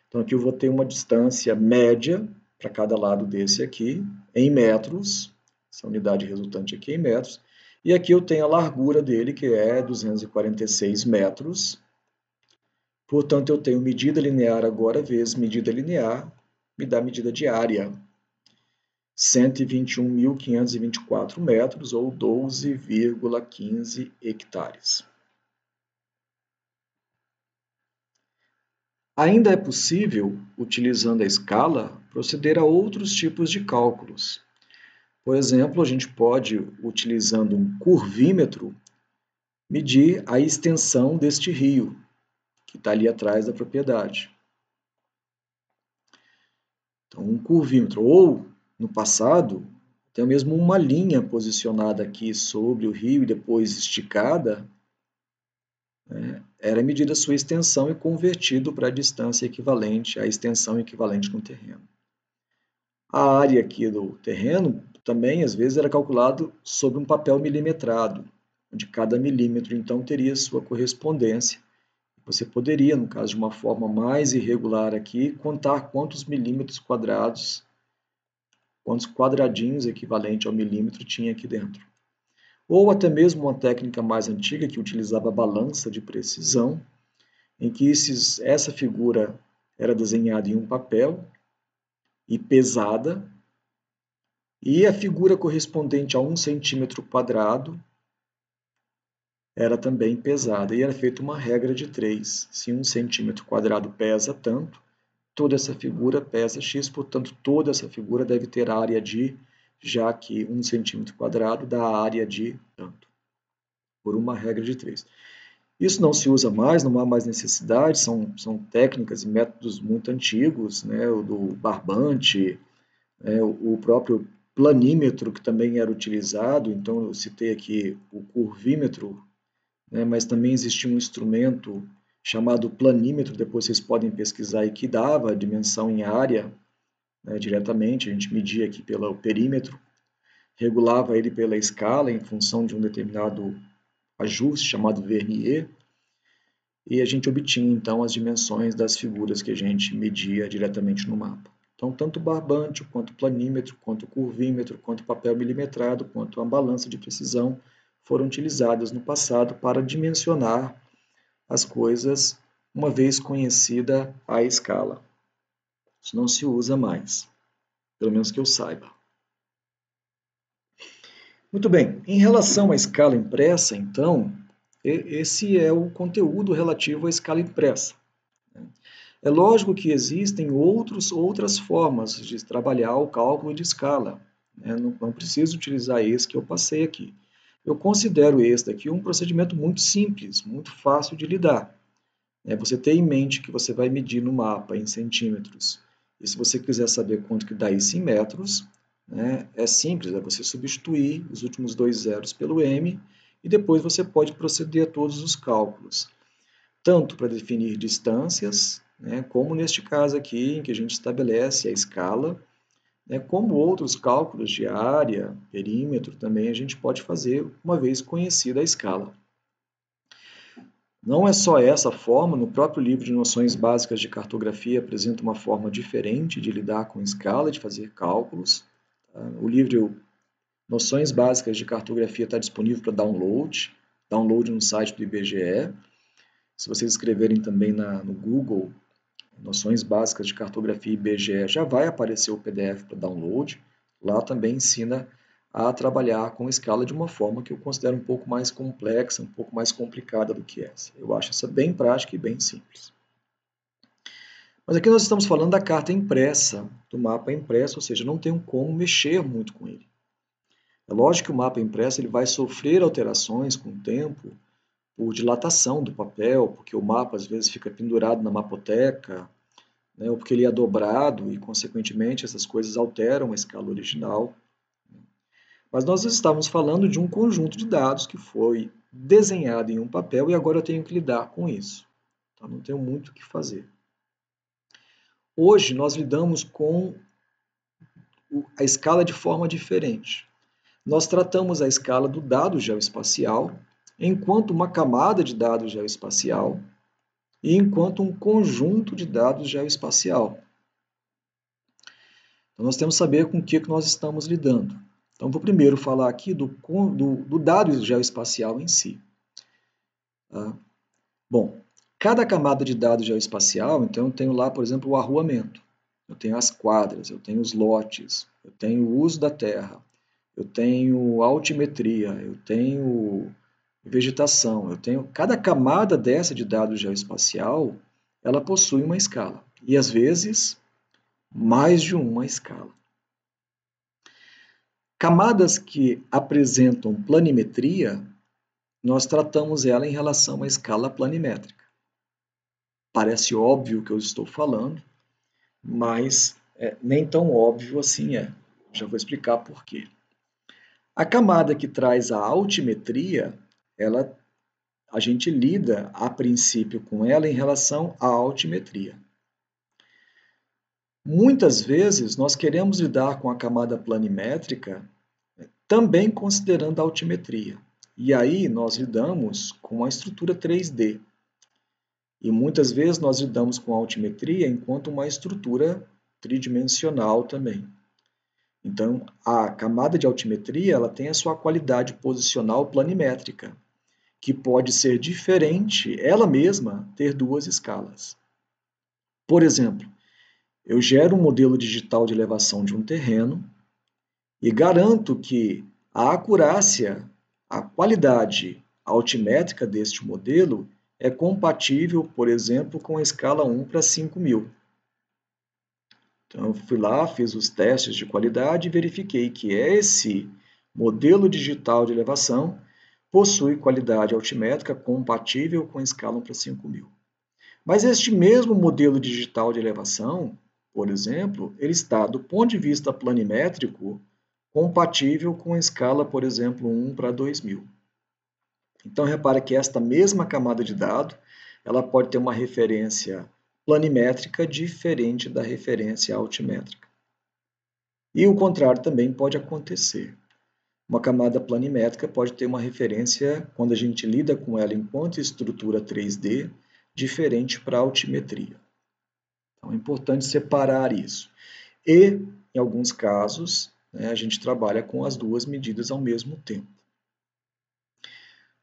Então, aqui eu vou ter uma distância média para cada lado desse aqui, em metros. Essa unidade resultante aqui é em metros. E aqui eu tenho a largura dele, que é 246 metros. Portanto, eu tenho medida linear agora vezes medida linear, me dá medida de área. 121.524 metros, ou 12,15 hectares. Ainda é possível, utilizando a escala, proceder a outros tipos de cálculos. Por exemplo, a gente pode, utilizando um curvímetro, medir a extensão deste rio, que está ali atrás da propriedade. Então, um curvímetro, ou, no passado, até mesmo uma linha posicionada aqui sobre o rio e depois esticada, né, era medida a sua extensão e convertido para a distância equivalente, a extensão equivalente no terreno. A área aqui do terreno também, às vezes, era calculado sobre um papel milimetrado, onde cada milímetro, então, teria sua correspondência. Você poderia, no caso de uma forma mais irregular aqui, contar quantos milímetros quadrados, quantos quadradinhos equivalente ao milímetro tinha aqui dentro. Ou até mesmo uma técnica mais antiga que utilizava a balança de precisão, em que essa figura era desenhada em um papel e pesada, e a figura correspondente a 1 centímetro quadrado era também pesada, e era feita uma regra de 3. Se 1 centímetro quadrado pesa tanto, toda essa figura pesa x, portanto, toda essa figura deve ter área de, já que 1 centímetro quadrado dá área de tanto, por uma regra de 3. Isso não se usa mais, não há mais necessidade, são técnicas e métodos muito antigos, né, o do barbante, o próprio planímetro, que também era utilizado, então eu citei aqui o curvímetro, né, mas também existia um instrumento chamado planímetro, depois vocês podem pesquisar aí, que dava a dimensão em área, né, diretamente, a gente media aqui pelo perímetro, regulava ele pela escala em função de um determinado ajuste chamado vernier, e a gente obtinha então as dimensões das figuras que a gente media diretamente no mapa. Então, tanto o barbante, quanto o planímetro, quanto o curvímetro, quanto o papel milimetrado, quanto a balança de precisão foram utilizadas no passado para dimensionar as coisas, uma vez conhecida a escala. Isso não se usa mais, pelo menos que eu saiba. Muito bem, em relação à escala impressa, então, esse é o conteúdo relativo à escala impressa. É lógico que existem outras formas de trabalhar o cálculo de escala. Né? Não preciso utilizar esse que eu passei aqui. Eu considero esse daqui um procedimento muito simples, muito fácil de lidar. Você ter em mente que você vai medir no mapa em centímetros. E se você quiser saber quanto que dá isso em metros, né, é simples, é você substituir os últimos 2 zeros pelo m e depois você pode proceder a todos os cálculos. Tanto para definir distâncias, né, como neste caso aqui, em que a gente estabelece a escala, né, como outros cálculos de área, perímetro, também a gente pode fazer uma vez conhecida a escala. Não é só essa forma, no próprio livro de noções básicas de cartografia apresenta uma forma diferente de lidar com escala, de fazer cálculos. O livro Noções Básicas de Cartografia está disponível para download no site do IBGE. Se vocês escreverem também no Google, Noções Básicas de Cartografia IBGE, já vai aparecer o PDF para download. Lá também ensina a trabalhar com escala de uma forma que eu considero um pouco mais complexa, um pouco mais complicada do que essa. Eu acho essa bem prática e bem simples. Mas aqui nós estamos falando da carta impressa, do mapa impresso, ou seja, não tem como mexer muito com ele. É lógico que o mapa impresso ele vai sofrer alterações com o tempo, por dilatação do papel, porque o mapa às vezes fica pendurado na mapoteca, né, ou porque ele é dobrado e, consequentemente, essas coisas alteram a escala original. Mas nós estávamos falando de um conjunto de dados que foi desenhado em um papel e agora eu tenho que lidar com isso. Então, não tenho muito o que fazer. Hoje, nós lidamos com a escala de forma diferente. Nós tratamos a escala do dado geoespacial enquanto uma camada de dados geoespacial e enquanto um conjunto de dados geoespacial. Então, nós temos que saber com o que nós estamos lidando. Então, vou primeiro falar aqui do dado geoespacial em si. Tá? Bom, cada camada de dados geoespacial, então eu tenho lá, por exemplo, o arruamento, eu tenho as quadras, eu tenho os lotes, eu tenho o uso da terra, eu tenho altimetria, eu tenho vegetação, eu tenho cada camada dessa de dados geoespacial, ela possui uma escala e às vezes mais de uma escala. Camadas que apresentam planimetria, nós tratamos ela em relação à escala planimétrica. Parece óbvio o que eu estou falando, mas nem tão óbvio assim é. Já vou explicar por quê. A camada que traz a altimetria, a gente lida a princípio com ela em relação à altimetria. Muitas vezes nós queremos lidar com a camada planimétrica também considerando a altimetria. E aí nós lidamos com a estrutura 3D. E muitas vezes nós lidamos com a altimetria enquanto uma estrutura tridimensional também. Então, a camada de altimetria ela tem a sua qualidade posicional planimétrica, que pode ser diferente, ela mesma, ter duas escalas. Por exemplo, eu gero um modelo digital de elevação de um terreno e garanto que a acurácia, a qualidade altimétrica deste modelo é compatível, por exemplo, com a escala 1 para 5.000. Então, eu fui lá, fiz os testes de qualidade e verifiquei que esse modelo digital de elevação possui qualidade altimétrica compatível com a escala 1 para 5.000. Mas este mesmo modelo digital de elevação, por exemplo, ele está, do ponto de vista planimétrico, compatível com a escala, por exemplo, 1 para 2.000. Então, repara que esta mesma camada de dado, ela pode ter uma referência planimétrica diferente da referência altimétrica. E o contrário também pode acontecer. Uma camada planimétrica pode ter uma referência, quando a gente lida com ela enquanto estrutura 3D, diferente para a altimetria. Então, é importante separar isso. E, em alguns casos, a gente trabalha com as duas medidas ao mesmo tempo.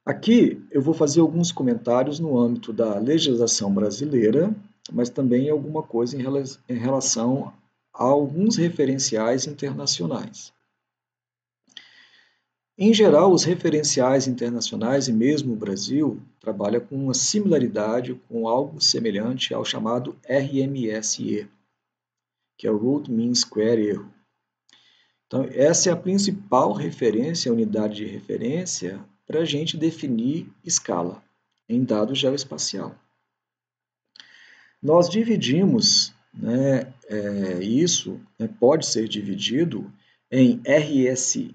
Aqui eu vou fazer alguns comentários no âmbito da legislação brasileira, mas também alguma coisa em relação a alguns referenciais internacionais. Em geral, os referenciais internacionais, e mesmo o Brasil, trabalham com uma similaridade com algo semelhante ao chamado RMSE, que é o Root Mean Square Erro. Então, essa é a principal referência, a unidade de referência, para a gente definir escala em dado geoespacial. Nós dividimos, isso pode ser dividido em RMSE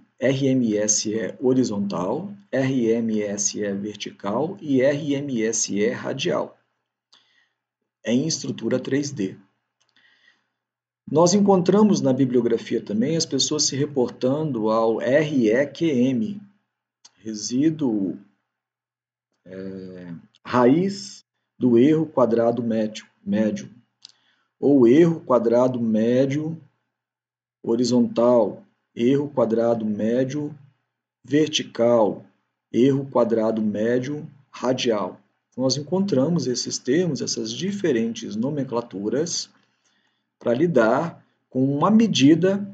horizontal, RMSE vertical e RMSE radial, em estrutura 3D. Nós encontramos na bibliografia também as pessoas se reportando ao REQM, resíduo raiz do erro quadrado médio, ou erro quadrado médio horizontal, erro quadrado médio vertical, erro quadrado médio radial. Nós encontramos esses termos, essas diferentes nomenclaturas, para lidar com uma medida,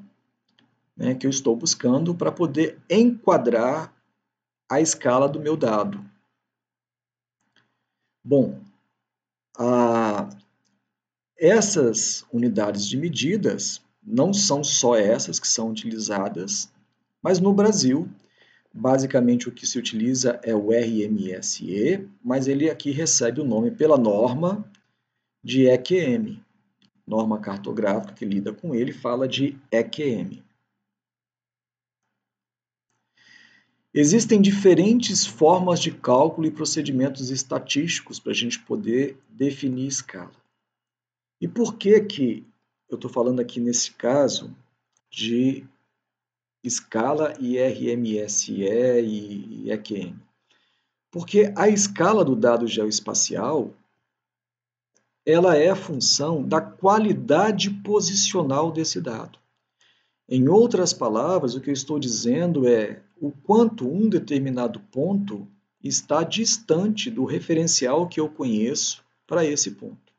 né, que eu estou buscando para poder enquadrar a escala do meu dado. Bom, essas unidades de medidas não são só essas que são utilizadas, mas no Brasil, basicamente o que se utiliza é o RMSE, mas ele aqui recebe o nome pela norma de EQM. Norma cartográfica que lida com ele fala de EQM. Existem diferentes formas de cálculo e procedimentos estatísticos para a gente poder definir escala. E por que eu estou falando aqui nesse caso de escala e RMSE e EQM? Porque a escala do dado geoespacial ela é a função da qualidade posicional desse dado. Em outras palavras, o que eu estou dizendo é o quanto um determinado ponto está distante do referencial que eu conheço para esse ponto.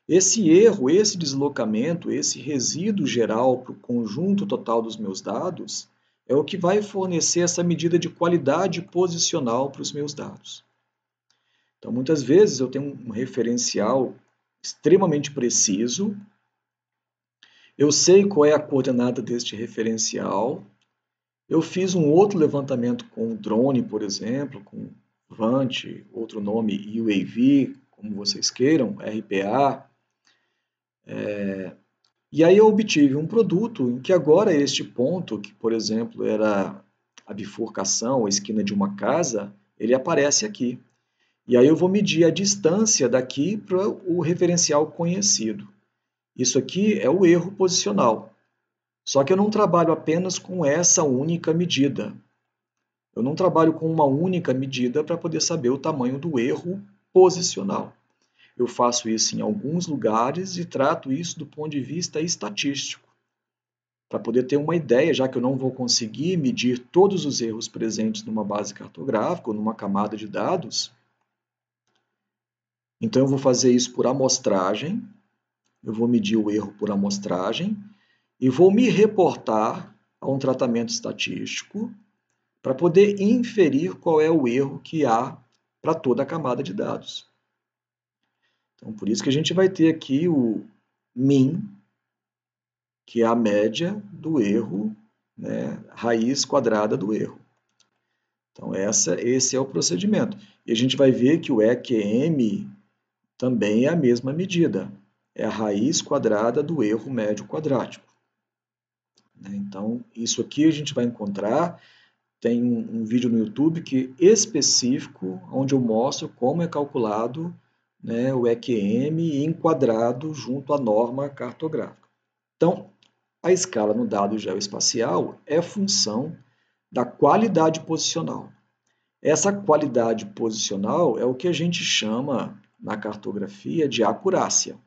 Esse erro, esse deslocamento, esse resíduo geral para o conjunto total dos meus dados é o que vai fornecer essa medida de qualidade posicional para os meus dados. Então, muitas vezes eu tenho um referencial extremamente preciso, eu sei qual é a coordenada deste referencial, eu fiz um outro levantamento com o drone, por exemplo, com VANT, outro nome UAV, como vocês queiram, RPA, e aí eu obtive um produto em que agora este ponto, que por exemplo era a bifurcação, a esquina de uma casa, ele aparece aqui. E aí eu vou medir a distância daqui para o referencial conhecido. Isso aqui é o erro posicional. Só que eu não trabalho apenas com essa única medida. Eu não trabalho com uma única medida para poder saber o tamanho do erro posicional. Eu faço isso em alguns lugares e trato isso do ponto de vista estatístico, para poder ter uma ideia, já que eu não vou conseguir medir todos os erros presentes numa base cartográfica ou numa camada de dados. Então eu vou fazer isso por amostragem, eu vou medir o erro por amostragem e vou me reportar a um tratamento estatístico para poder inferir qual é o erro que há para toda a camada de dados. Então, por isso que a gente vai ter aqui o min, que é a média do erro, né, raiz quadrada do erro. Então, esse é o procedimento. E a gente vai ver que o EQM também é a mesma medida. É a raiz quadrada do erro médio quadrático. Então, isso aqui a gente vai encontrar. Tem um vídeo no YouTube que específico, onde eu mostro como é calculado, né, o EQM enquadrado junto à norma cartográfica. Então, a escala no dado geoespacial é função da qualidade posicional. Essa qualidade posicional é o que a gente chama na cartografia de acurácia.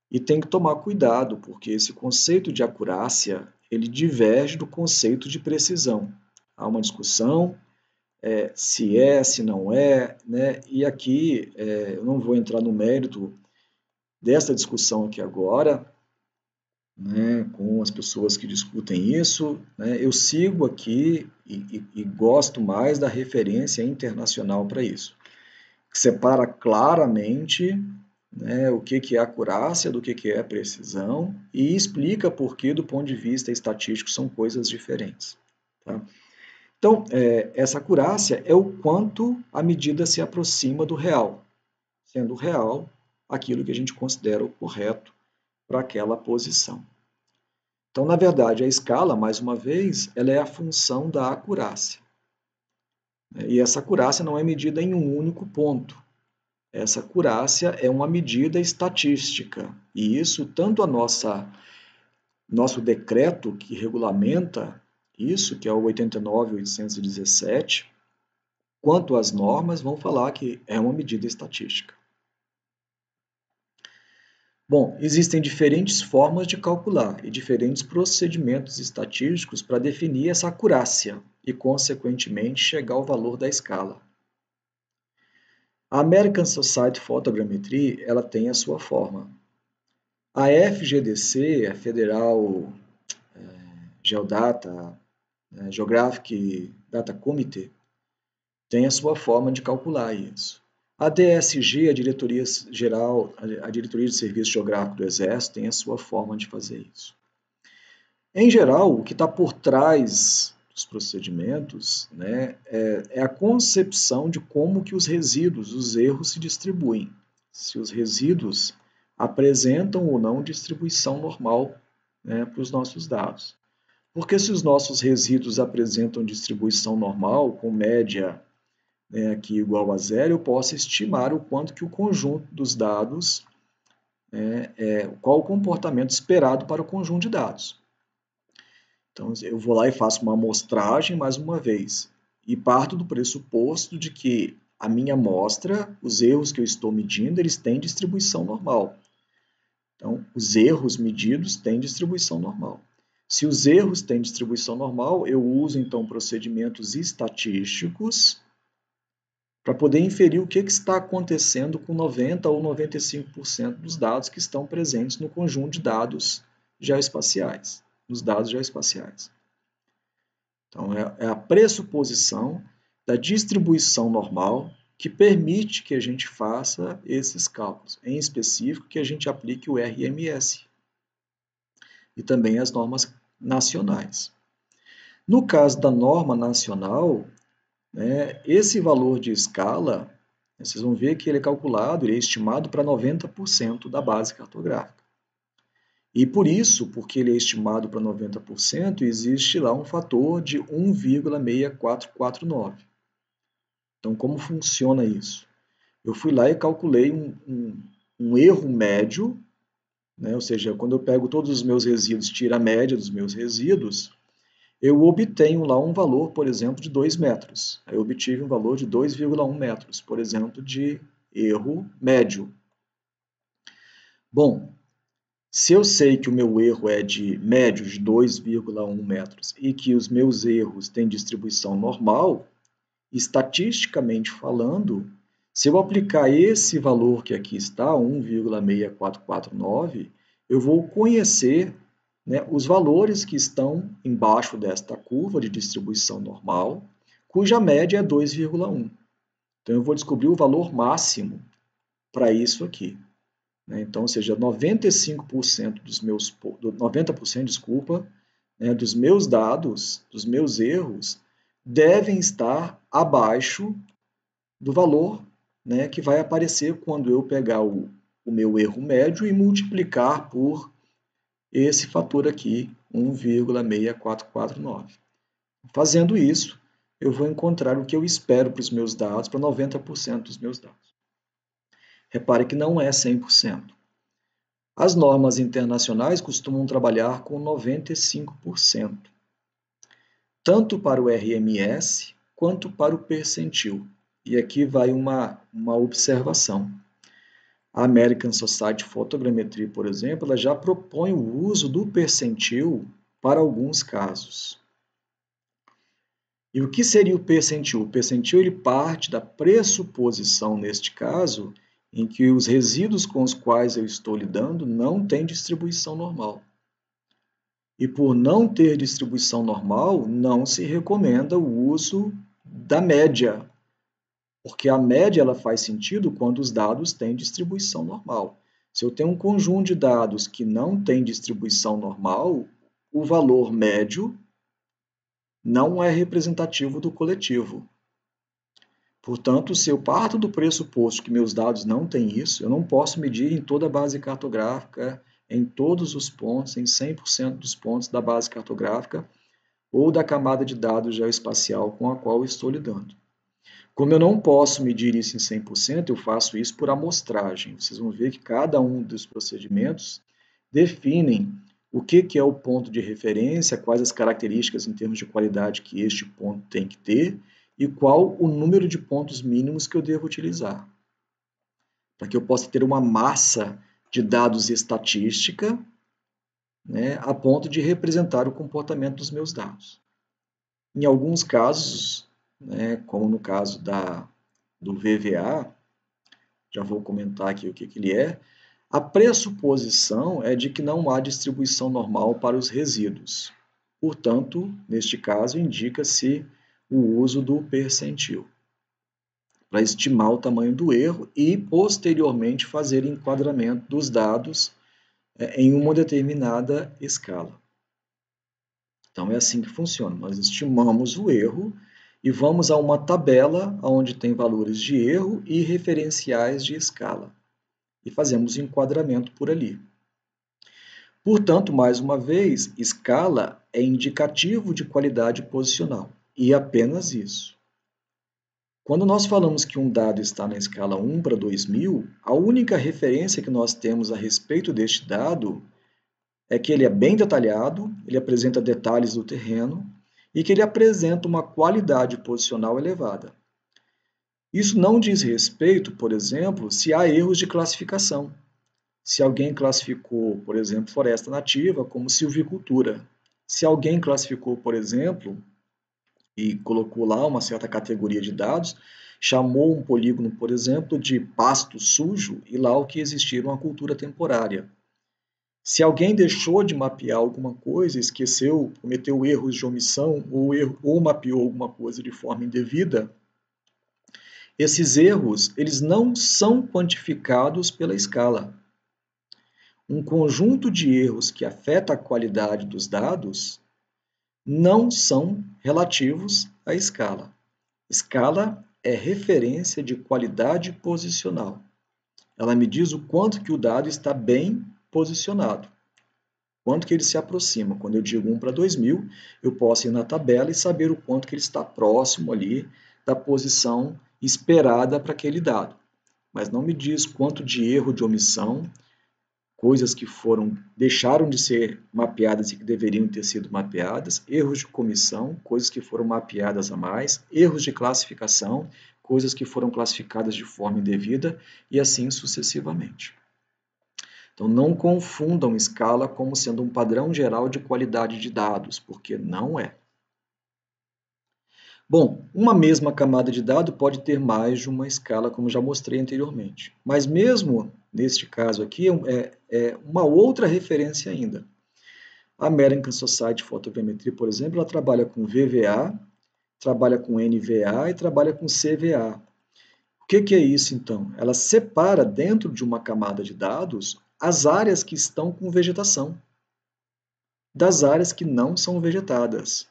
E tem que tomar cuidado, porque esse conceito de acurácia ele diverge do conceito de precisão. Há uma discussão se não é, né? E aqui eu não vou entrar no mérito dessa discussão aqui agora, né, com as pessoas que discutem isso, né? Eu sigo aqui e gosto mais da referência internacional para isso, que separa claramente, né, o que é acurácia do que é precisão e explica por que, do ponto de vista estatístico, são coisas diferentes. Tá? Então, essa acurácia é o quanto a medida se aproxima do real, sendo real aquilo que a gente considera o correto para aquela posição. Então, na verdade, a escala, mais uma vez, ela é a função da acurácia. E essa acurácia não é medida em um único ponto. Essa acurácia é uma medida estatística. E isso, tanto nosso decreto que regulamenta isso, que é o 89.817, quanto as normas vão falar que é uma medida estatística. Bom, existem diferentes formas de calcular e diferentes procedimentos estatísticos para definir essa acurácia e, consequentemente, chegar ao valor da escala. A American Society Photogrammetry, ela tem a sua forma. A FGDC, a Federal Geodata, Geographic Data Committee, tem a sua forma de calcular isso. A DSG, a Diretoria Geral, a Diretoria de Serviço Geográfico do Exército, tem a sua forma de fazer isso. Em geral, o que está por trás dos procedimentos, né, é a concepção de como que os resíduos, os erros se distribuem. Se os resíduos apresentam ou não distribuição normal, né, para os nossos dados. Porque se os nossos resíduos apresentam distribuição normal, com média, né, aqui igual a zero, eu posso estimar o quanto que o conjunto dos dados, qual o comportamento esperado para o conjunto de dados. Então, eu vou lá e faço uma amostragem mais uma vez, e parto do pressuposto de que a minha amostra, os erros que eu estou medindo, eles têm distribuição normal. Então, os erros medidos têm distribuição normal. Se os erros têm distribuição normal, eu uso, então, procedimentos estatísticos para poder inferir o que está acontecendo com 90% ou 95% dos dados que estão presentes no conjunto de dados geoespaciais, nos dados geoespaciais. Então, é a pressuposição da distribuição normal que permite que a gente faça esses cálculos, em específico que a gente aplique o RMS e também as normas nacionais. No caso da norma nacional, né, esse valor de escala, vocês vão ver que ele é calculado, ele é estimado para 90% da base cartográfica. E por isso, porque ele é estimado para 90%, existe lá um fator de 1,6449. Então, como funciona isso? Eu fui lá e calculei um erro médio, né? Ou seja, quando eu pego todos os meus resíduos, tiro a média dos meus resíduos, eu obtenho lá um valor, por exemplo, de 2 metros. Eu obtive um valor de 2,1 metros, por exemplo, de erro médio. Bom, se eu sei que o meu erro é de médio de 2,1 metros e que os meus erros têm distribuição normal, estatisticamente falando, se eu aplicar esse valor que aqui está, 1,6449, eu vou conhecer, né, os valores que estão embaixo desta curva de distribuição normal, cuja média é 2,1. Então, eu vou descobrir o valor máximo para isso aqui. Né? Então, ou seja, 95% dos meus, 90%, desculpa, né, dos meus dados, dos meus erros, devem estar abaixo do valor, né, que vai aparecer quando eu pegar o meu erro médio e multiplicar por esse fator aqui, 1,6449. Fazendo isso, eu vou encontrar o que eu espero para os meus dados, para 90% dos meus dados. Repare que não é 100%. As normas internacionais costumam trabalhar com 95%, tanto para o RMS quanto para o percentil. E aqui vai uma observação. A American Society Photogrammetry, por exemplo, ela já propõe o uso do percentil para alguns casos. E o que seria o percentil? O percentil ele parte da pressuposição, neste caso, em que os resíduos com os quais eu estou lidando não têm distribuição normal. E por não ter distribuição normal, não se recomenda o uso da média, porque a média ela faz sentido quando os dados têm distribuição normal. Se eu tenho um conjunto de dados que não tem distribuição normal, o valor médio não é representativo do coletivo. Portanto, se eu parto do pressuposto que meus dados não têm isso, eu não posso medir em toda a base cartográfica, em todos os pontos, em 100% dos pontos da base cartográfica ou da camada de dados geoespacial com a qual eu estou lidando. Como eu não posso medir isso em 100%, eu faço isso por amostragem. Vocês vão ver que cada um dos procedimentos definem o que é o ponto de referência, quais as características em termos de qualidade que este ponto tem que ter e qual o número de pontos mínimos que eu devo utilizar, para que eu possa ter uma massa de dados estatística, né, a ponto de representar o comportamento dos meus dados. Em alguns casos, né, como no caso do VVA, já vou comentar aqui o que ele é, a pressuposição é de que não há distribuição normal para os resíduos. Portanto, neste caso, indica-se o uso do percentil para estimar o tamanho do erro e, posteriormente, fazer enquadramento dos dados em uma determinada escala. Então, é assim que funciona. Nós estimamos o erro e vamos a uma tabela onde tem valores de erro e referenciais de escala. E fazemos o enquadramento por ali. Portanto, mais uma vez, escala é indicativo de qualidade posicional. E apenas isso. Quando nós falamos que um dado está na escala 1 para 2000, a única referência que nós temos a respeito deste dado é que ele é bem detalhado, ele apresenta detalhes do terreno e que ele apresenta uma qualidade posicional elevada. Isso não diz respeito, por exemplo, se há erros de classificação. Se alguém classificou, por exemplo, floresta nativa como silvicultura. Se alguém classificou, por exemplo, e colocou lá uma certa categoria de dados, chamou um polígono, por exemplo, de pasto sujo e lá o que existia era uma cultura temporária. Se alguém deixou de mapear alguma coisa, esqueceu, cometeu erros de omissão ou mapeou alguma coisa de forma indevida, esses erros eles não são quantificados pela escala. Um conjunto de erros que afeta a qualidade dos dados não são relativos à escala. Escala é referência de qualidade posicional. Ela me diz o quanto que o dado está bem posicionado, quanto que ele se aproxima. Quando eu digo 1 para 2000, eu posso ir na tabela e saber o quanto que ele está próximo ali da posição esperada para aquele dado. Mas não me diz quanto de erro de omissão, coisas que deixaram de ser mapeadas e que deveriam ter sido mapeadas, erros de comissão, coisas que foram mapeadas a mais, erros de classificação, coisas que foram classificadas de forma indevida e assim sucessivamente. Então, não confundam escala como sendo um padrão geral de qualidade de dados, porque não é. Bom, uma mesma camada de dado pode ter mais de uma escala, como já mostrei anteriormente. Mas mesmo neste caso aqui, é uma outra referência ainda. A American Society of Photogrammetry, por exemplo, ela trabalha com VVA, trabalha com NVA e trabalha com CVA. O que é isso, então? Ela separa dentro de uma camada de dados as áreas que estão com vegetação das áreas que não são vegetadas,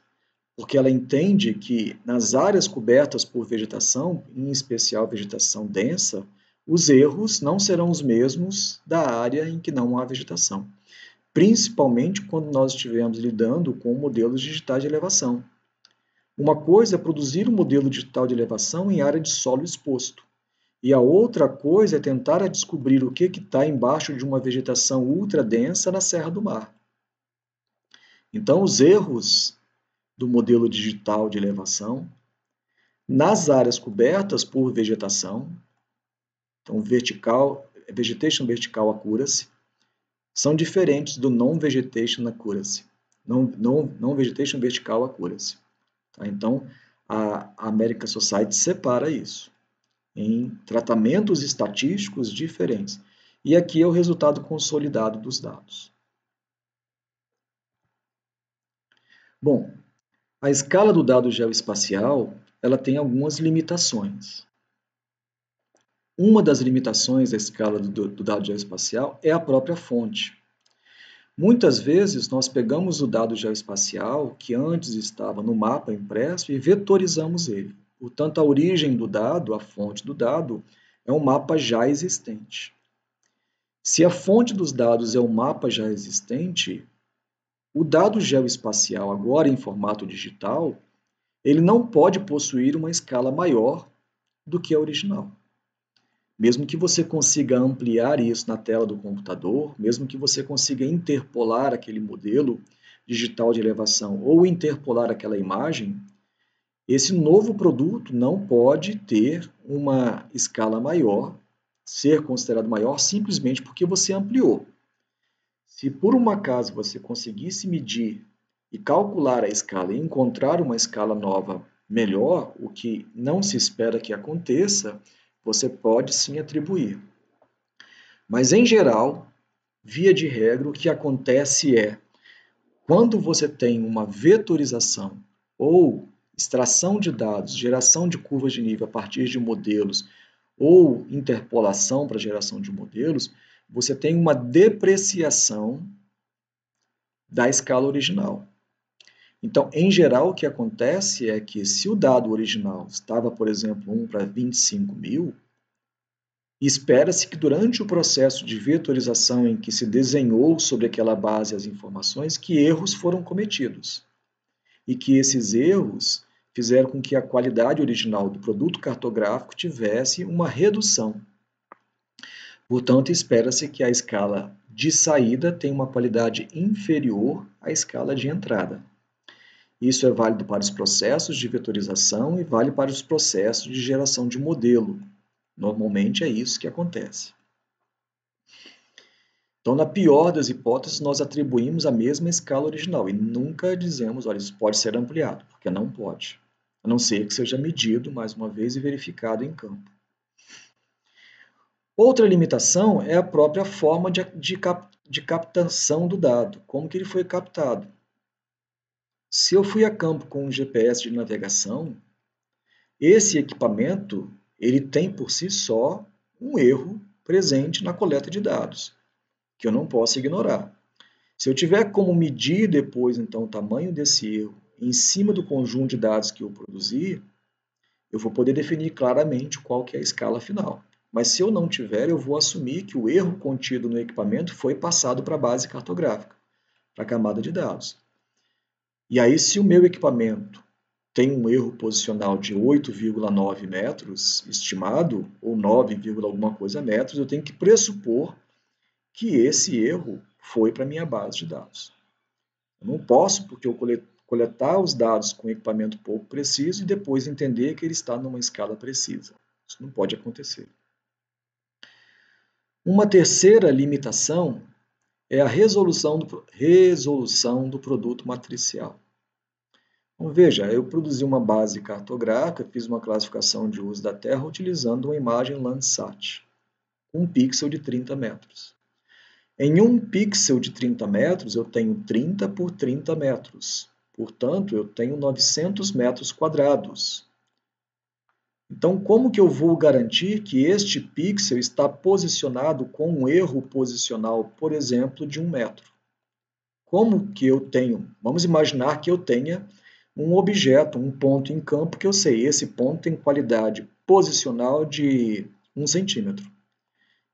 porque ela entende que nas áreas cobertas por vegetação, em especial vegetação densa, os erros não serão os mesmos da área em que não há vegetação, principalmente quando nós estivermos lidando com modelos digitais de elevação. Uma coisa é produzir um modelo digital de elevação em área de solo exposto, e a outra coisa é tentar descobrir o que está embaixo de uma vegetação ultra densa na Serra do Mar. Então, os erros do modelo digital de elevação nas áreas cobertas por vegetação, então Vegetation Vertical Accuracy, são diferentes do Non-Vegetation Accuracy, Non-Vegetation Vertical Accuracy. Tá? Então, a American Society separa isso em tratamentos estatísticos diferentes. E aqui é o resultado consolidado dos dados. Bom, a escala do dado geoespacial, ela tem algumas limitações. Uma das limitações da escala do dado geoespacial é a própria fonte. Muitas vezes nós pegamos o dado geoespacial que antes estava no mapa impresso e vetorizamos ele. Portanto, a origem do dado, a fonte do dado, é um mapa já existente. Se a fonte dos dados é um mapa já existente, o dado geoespacial, agora em formato digital, ele não pode possuir uma escala maior do que a original. Mesmo que você consiga ampliar isso na tela do computador, mesmo que você consiga interpolar aquele modelo digital de elevação ou interpolar aquela imagem, esse novo produto não pode ter uma escala maior ser considerado maior simplesmente porque você ampliou. Se por um acaso você conseguisse medir e calcular a escala e encontrar uma escala nova melhor, o que não se espera que aconteça, você pode sim atribuir. Mas, em geral, via de regra, o que acontece é, quando você tem uma vetorização ou extração de dados, geração de curvas de nível a partir de modelos ou interpolação para geração de modelos, você tem uma depreciação da escala original. Então, em geral, o que acontece é que se o dado original estava, por exemplo, 1 para 25 mil, espera-se que durante o processo de vetorização em que se desenhou sobre aquela base as informações, que erros foram cometidos. E que esses erros fizeram com que a qualidade original do produto cartográfico tivesse uma redução. Portanto, espera-se que a escala de saída tenha uma qualidade inferior à escala de entrada. Isso é válido para os processos de vetorização e vale para os processos de geração de modelo. Normalmente é isso que acontece. Então, na pior das hipóteses, nós atribuímos a mesma escala original e nunca dizemos, olha, isso pode ser ampliado, porque não pode, a não ser que seja medido, mais uma vez, e verificado em campo. Outra limitação é a própria forma de captação do dado, como que ele foi captado. Se eu fui a campo com um GPS de navegação, esse equipamento ele tem por si só um erro presente na coleta de dados, que eu não posso ignorar. Se eu tiver como medir depois, então, o tamanho desse erro em cima do conjunto de dados que eu produzi, eu vou poder definir claramente qual que é a escala final. Mas se eu não tiver, eu vou assumir que o erro contido no equipamento foi passado para a base cartográfica, para a camada de dados. E aí, se o meu equipamento tem um erro posicional de 8,9 metros estimado, ou 9, alguma coisa metros, eu tenho que pressupor que esse erro foi para a minha base de dados. Eu não posso, porque eu coletar os dados com equipamento pouco preciso e depois entender que ele está numa escala precisa. Isso não pode acontecer. Uma terceira limitação é a resolução do produto matricial. Então, veja, eu produzi uma base cartográfica, fiz uma classificação de uso da Terra utilizando uma imagem Landsat, com um pixel de 30 metros. Em um pixel de 30 metros, eu tenho 30 por 30 metros. Portanto, eu tenho 900 metros quadrados. Então, como que eu vou garantir que este pixel está posicionado com um erro posicional, por exemplo, de 1 metro? Como que eu tenho? Vamos imaginar que eu tenha um objeto, um ponto em campo que eu sei, esse ponto tem qualidade posicional de 1 centímetro.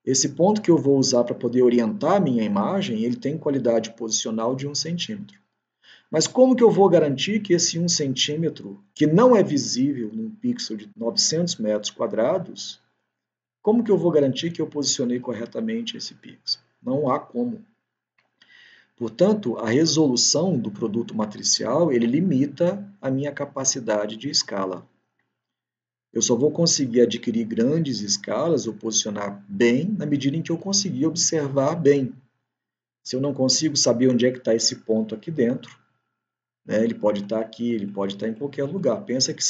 Esse ponto que eu vou usar para poder orientar a minha imagem, ele tem qualidade posicional de 1 centímetro. Mas como que eu vou garantir que esse 1 centímetro, que não é visível num pixel de 900 metros quadrados, como que eu vou garantir que eu posicionei corretamente esse pixel? Não há como. Portanto, a resolução do produto matricial, ele limita a minha capacidade de escala. Eu só vou conseguir adquirir grandes escalas ou posicionar bem na medida em que eu conseguir observar bem. Se eu não consigo saber onde é que está esse ponto aqui dentro, né, ele pode estar aqui, ele pode estar em qualquer lugar. Pensa que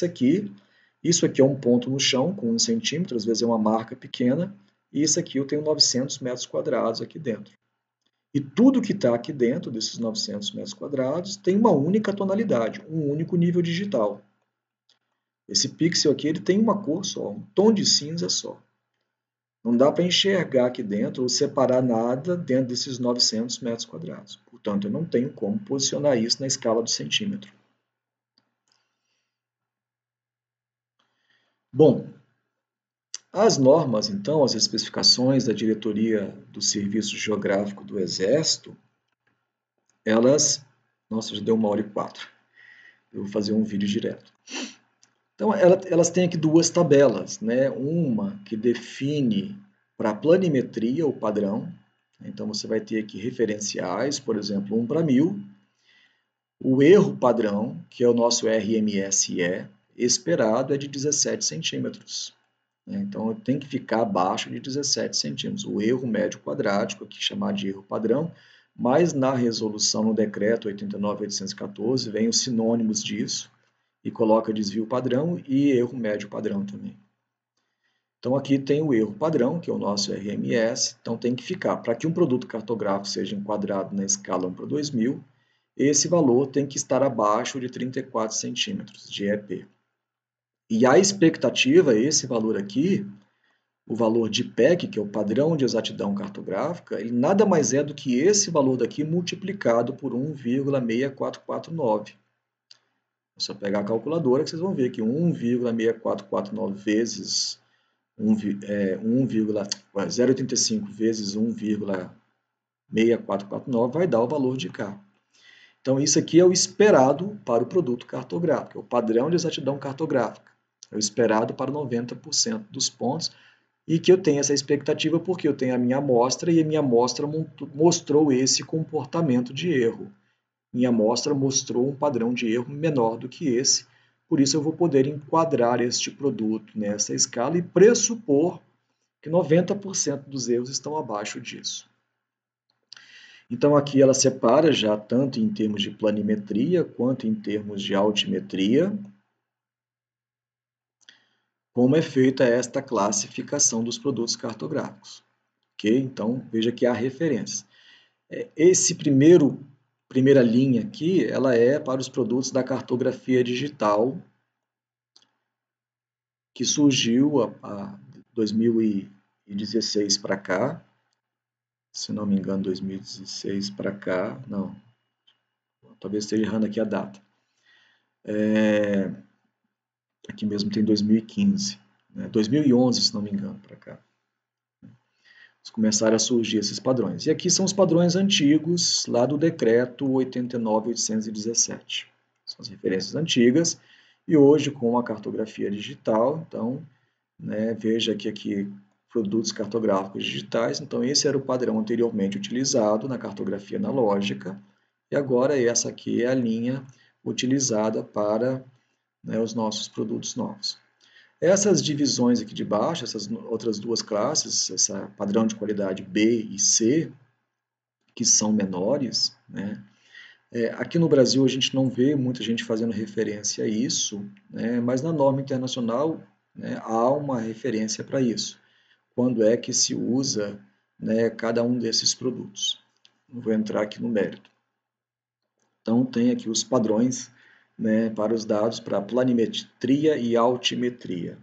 isso aqui é um ponto no chão com 1 centímetro, às vezes é uma marca pequena, e isso aqui eu tenho 900 metros quadrados aqui dentro. E tudo que está aqui dentro desses 900 metros quadrados tem uma única tonalidade, um único nível digital. Esse pixel aqui ele tem uma cor só, um tom de cinza só. Não dá para enxergar aqui dentro ou separar nada dentro desses 900 metros quadrados. Portanto, eu não tenho como posicionar isso na escala do centímetro. Bom, as normas, então, as especificações da diretoria do Serviço Geográfico do Exército, elas... Nossa, já deu 1h04. Eu vou fazer um vídeo direto. Então, elas têm aqui duas tabelas, né? Uma que define para a planimetria o padrão. Então, você vai ter aqui referenciais, por exemplo, 1 para 1000. O erro padrão, que é o nosso RMSE, esperado é de 17 centímetros. né? Então, tem que ficar abaixo de 17 centímetros. O erro médio quadrático, aqui chamado de erro padrão, mas na resolução, no decreto 89.814, vem os sinônimos disso, e coloca desvio padrão e erro médio padrão também. Então, aqui tem o erro padrão, que é o nosso RMS, então tem que ficar. Para que um produto cartográfico seja enquadrado na escala 1/2000, esse valor tem que estar abaixo de 34 centímetros de EP. E a expectativa, esse valor aqui, o valor de PEC, que é o padrão de exatidão cartográfica, ele nada mais é do que esse valor daqui multiplicado por 1,6449. É só pegar a calculadora que vocês vão ver que 1,6449 vezes 0,85 vezes 1,6449 vai dar o valor de K. Então, isso aqui é o esperado para o produto cartográfico, é o padrão de exatidão cartográfica. É o esperado para 90% dos pontos, e que eu tenho essa expectativa porque eu tenho a minha amostra e a minha amostra mostrou esse comportamento de erro. Minha amostra mostrou um padrão de erro menor do que esse, por isso eu vou poder enquadrar este produto nessa escala e pressupor que 90% dos erros estão abaixo disso. Então aqui ela separa já tanto em termos de planimetria quanto em termos de altimetria, como é feita esta classificação dos produtos cartográficos. Ok? Então veja que há referências. Esse primeira linha aqui, ela é para os produtos da cartografia digital, que surgiu a 2016 para cá, se não me engano, 2016 para cá, não, talvez esteja errando aqui a data. Aqui mesmo tem 2015, né? 2011, se não me engano, para cá. Começaram a surgir esses padrões. E aqui são os padrões antigos, lá do decreto 89.817. São as referências antigas, e hoje com a cartografia digital, então, né, veja que aqui produtos cartográficos digitais, então esse era o padrão anteriormente utilizado na cartografia analógica, e agora essa aqui é a linha utilizada para, né, os nossos produtos novos. Essas divisões aqui de baixo, essas outras duas classes, essa padrão de qualidade B e C, que são menores, né? Aqui no Brasil a gente não vê muita gente fazendo referência a isso, né? Mas na norma internacional, né, há uma referência para isso. Quando é que se usa, né, cada um desses produtos? Não vou entrar aqui no mérito. Então tem aqui os padrões, né, para os dados para planimetria e altimetria.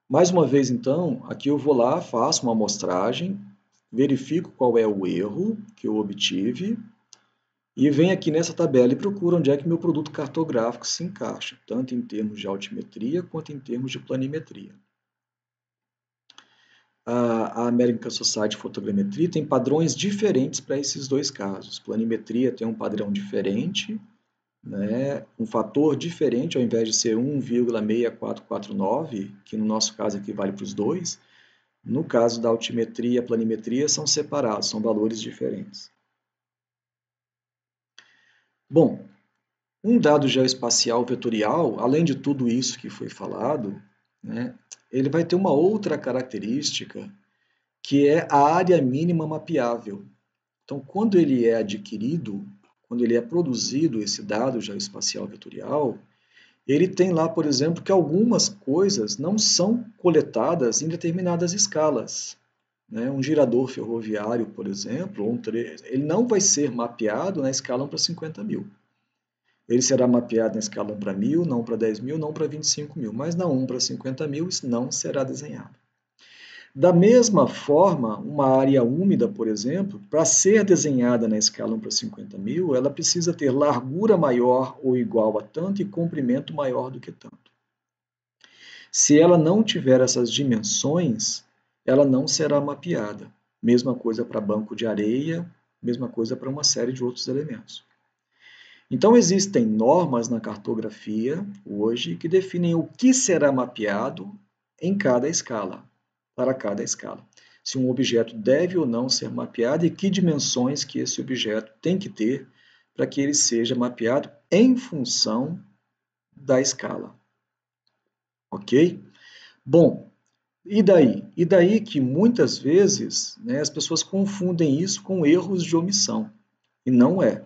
Mais uma vez, então, aqui eu vou lá, faço uma amostragem, verifico qual é o erro que eu obtive e venho aqui nessa tabela e procuro onde é que meu produto cartográfico se encaixa, tanto em termos de altimetria quanto em termos de planimetria. A American Society of Photogrammetry tem padrões diferentes para esses dois casos. Planimetria tem um padrão diferente, né, um fator diferente, ao invés de ser 1,6449, que no nosso caso equivale para os dois, no caso da altimetria e a planimetria são separados, são valores diferentes. Bom, um dado geoespacial vetorial, além de tudo isso que foi falado, né, ele vai ter uma outra característica, que é a área mínima mapeável. Então, quando ele é adquirido, quando ele é produzido, esse dado geoespacial vetorial, ele tem lá, por exemplo, que algumas coisas não são coletadas em determinadas escalas. Né? Um girador ferroviário, por exemplo, ele não vai ser mapeado na escala 1/50.000. Ele será mapeado na escala 1/1000, não para 10.000, não para 25.000, mas na 1/50.000 isso não será desenhado. Da mesma forma, uma área úmida, por exemplo, para ser desenhada na escala 1/50.000, ela precisa ter largura maior ou igual a tanto e comprimento maior do que tanto. Se ela não tiver essas dimensões, ela não será mapeada. Mesma coisa para banco de areia, mesma coisa para uma série de outros elementos. Então, existem normas na cartografia hoje que definem o que será mapeado em cada escala, para cada escala. Se um objeto deve ou não ser mapeado e que dimensões que esse objeto tem que ter para que ele seja mapeado em função da escala. Ok? Bom, e daí? E daí que muitas vezes, né, as pessoas confundem isso com erros de omissão, e não é.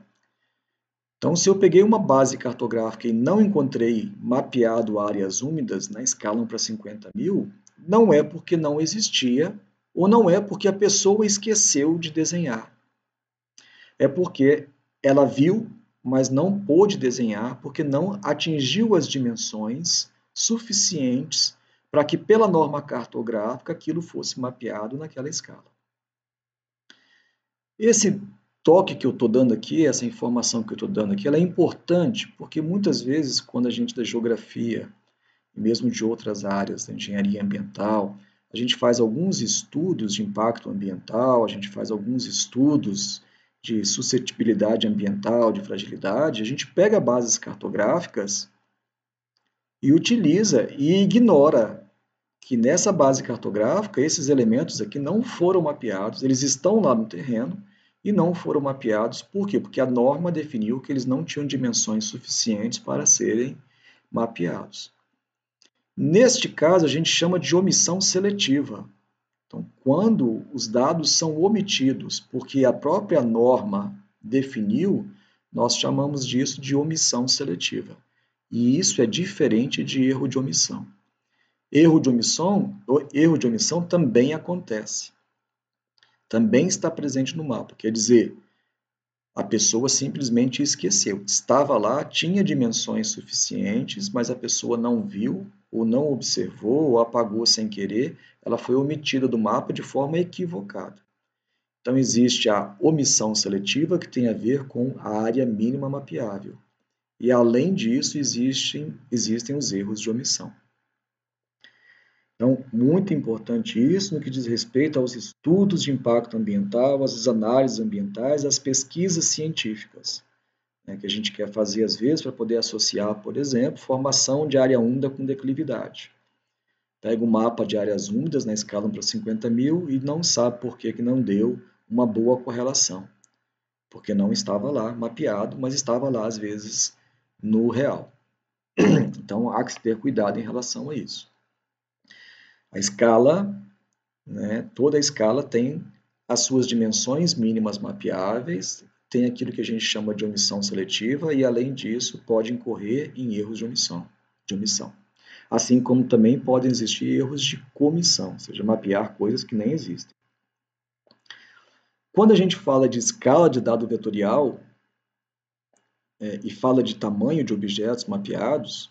Então, se eu peguei uma base cartográfica e não encontrei mapeado áreas úmidas na escala 1 para 50.000, não é porque não existia, ou não é porque a pessoa esqueceu de desenhar. É porque ela viu, mas não pôde desenhar, porque não atingiu as dimensões suficientes para que, pela norma cartográfica, aquilo fosse mapeado naquela escala. Esse toque que eu estou dando aqui, essa informação que eu estou dando aqui, ela é importante porque muitas vezes, quando a gente da geografia, e mesmo de outras áreas da engenharia ambiental, a gente faz alguns estudos de impacto ambiental, a gente faz alguns estudos de suscetibilidade ambiental, de fragilidade, a gente pega bases cartográficas e utiliza e ignora que nessa base cartográfica esses elementos aqui não foram mapeados, eles estão lá no terreno e não foram mapeados. Por quê? Porque a norma definiu que eles não tinham dimensões suficientes para serem mapeados. Neste caso, a gente chama de omissão seletiva. Então, quando os dados são omitidos porque a própria norma definiu, nós chamamos disso de omissão seletiva. E isso é diferente de erro de omissão. Erro de omissão também acontece. Também está presente no mapa. Quer dizer, a pessoa simplesmente esqueceu. Estava lá, tinha dimensões suficientes, mas a pessoa não viu, ou não observou, ou apagou sem querer. Ela foi omitida do mapa de forma equivocada. Então, existe a omissão seletiva, que tem a ver com a área mínima mapeável. E, além disso, existem os erros de omissão. Então, muito importante isso no que diz respeito aos estudos de impacto ambiental, às análises ambientais, às pesquisas científicas, né, que a gente quer fazer às vezes para poder associar, por exemplo, formação de área úmida com declividade. Pega um mapa de áreas úmidas na escala 1 para 50.000 e não sabe por que não deu uma boa correlação. Porque não estava lá mapeado, mas estava lá às vezes no real. Então, há que ter cuidado em relação a isso. A escala, né, toda a escala tem as suas dimensões mínimas mapeáveis, tem aquilo que a gente chama de omissão seletiva e, além disso, pode incorrer em erros de omissão. Assim como também podem existir erros de comissão, ou seja, mapear coisas que nem existem. Quando a gente fala de escala de dado vetorial e fala de tamanho de objetos mapeados,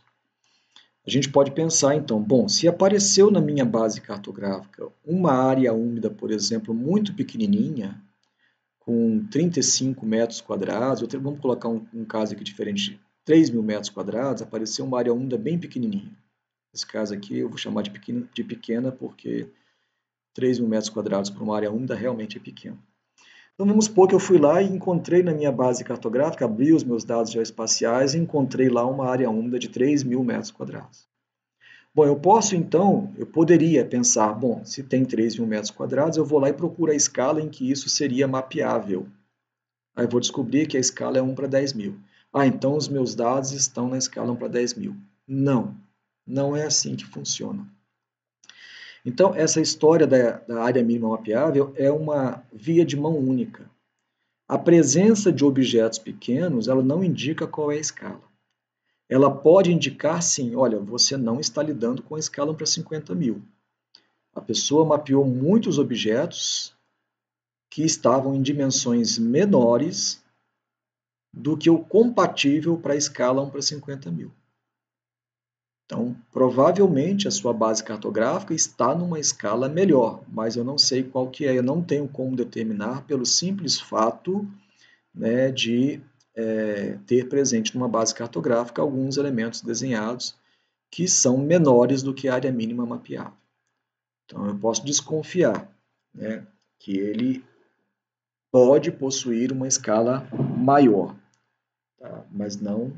a gente pode pensar, então, bom, se apareceu na minha base cartográfica uma área úmida, por exemplo, muito pequenininha, com 35 metros quadrados, vamos colocar um caso aqui diferente, 3.000 metros quadrados, apareceu uma área úmida bem pequenininha. Esse caso aqui eu vou chamar de pequena porque 3.000 metros quadrados para uma área úmida realmente é pequeno. Então vamos supor que eu fui lá e encontrei na minha base cartográfica, abri os meus dados geoespaciais e encontrei lá uma área úmida de 3.000 metros quadrados. Bom, eu poderia pensar, bom, se tem 3.000 metros quadrados, eu vou lá e procuro a escala em que isso seria mapeável. Aí eu vou descobrir que a escala é 1 para 10.000. Ah, então os meus dados estão na escala 1 para 10.000. Não, não é assim que funciona. Então, essa história da área mínima mapeável é uma via de mão única. A presença de objetos pequenos, ela não indica qual é a escala. Ela pode indicar, sim, olha, você não está lidando com a escala 1 para 50.000. A pessoa mapeou muitos objetos que estavam em dimensões menores do que o compatível para a escala 1 para 50.000. Então, provavelmente a sua base cartográfica está numa escala melhor, mas eu não sei qual que é, eu não tenho como determinar pelo simples fato, né, de ter presente numa base cartográfica alguns elementos desenhados que são menores do que a área mínima mapeável. Então, eu posso desconfiar, né, que ele pode possuir uma escala maior, tá? Mas não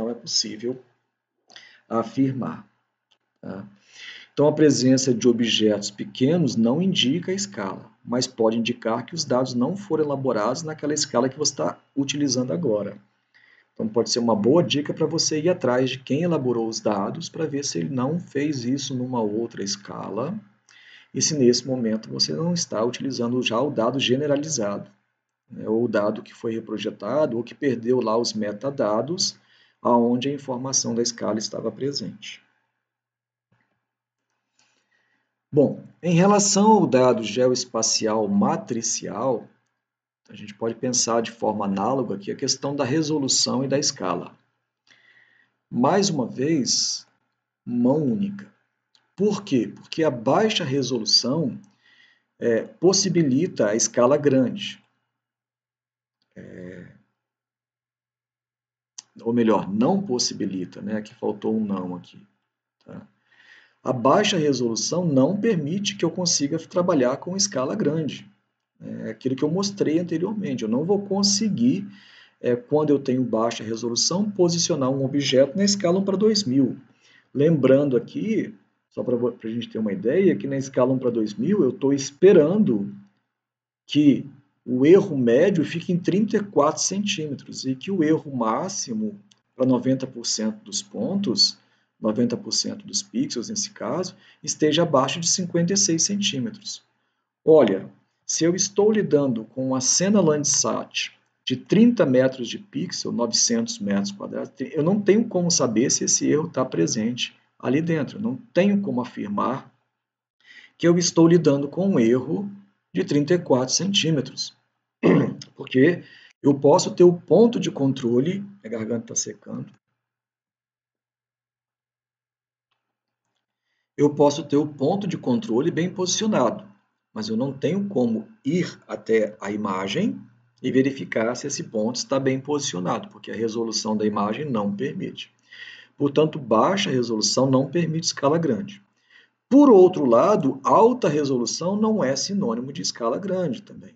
é possível afirmar. Tá? Então, a presença de objetos pequenos não indica a escala, mas pode indicar que os dados não foram elaborados naquela escala que você está utilizando agora. Então, pode ser uma boa dica para você ir atrás de quem elaborou os dados para ver se ele não fez isso numa outra escala e se nesse momento você não está utilizando já o dado generalizado, né, ou o dado que foi reprojetado ou que perdeu lá os metadados aonde a informação da escala estava presente. Bom, em relação ao dado geoespacial matricial, a gente pode pensar de forma análoga aqui a questão da resolução e da escala. Mais uma vez, mão única. Por quê? Porque a baixa resolução possibilita a escala grande. Ou melhor, não possibilita, né? Aqui faltou um não aqui. Tá? A baixa resolução não permite que eu consiga trabalhar com escala grande. É aquilo que eu mostrei anteriormente. Eu não vou conseguir, quando eu tenho baixa resolução, posicionar um objeto na escala 1:2000. Lembrando aqui, só para a gente ter uma ideia, que na escala 1:2000 eu estou esperando que o erro médio fique em 34 centímetros e que o erro máximo para 90% dos pontos, 90% dos pixels nesse caso, esteja abaixo de 56 centímetros. Olha, se eu estou lidando com uma cena Landsat de 30 metros de pixel, 900 metros quadrados, eu não tenho como saber se esse erro está presente ali dentro. Eu não tenho como afirmar que eu estou lidando com um erro de 34 centímetros. Porque eu posso ter o ponto de controle, a garganta está secando, eu posso ter o ponto de controle bem posicionado, mas eu não tenho como ir até a imagem e verificar se esse ponto está bem posicionado, porque a resolução da imagem não permite. Portanto, baixa resolução não permite escala grande. Por outro lado, alta resolução não é sinônimo de escala grande também.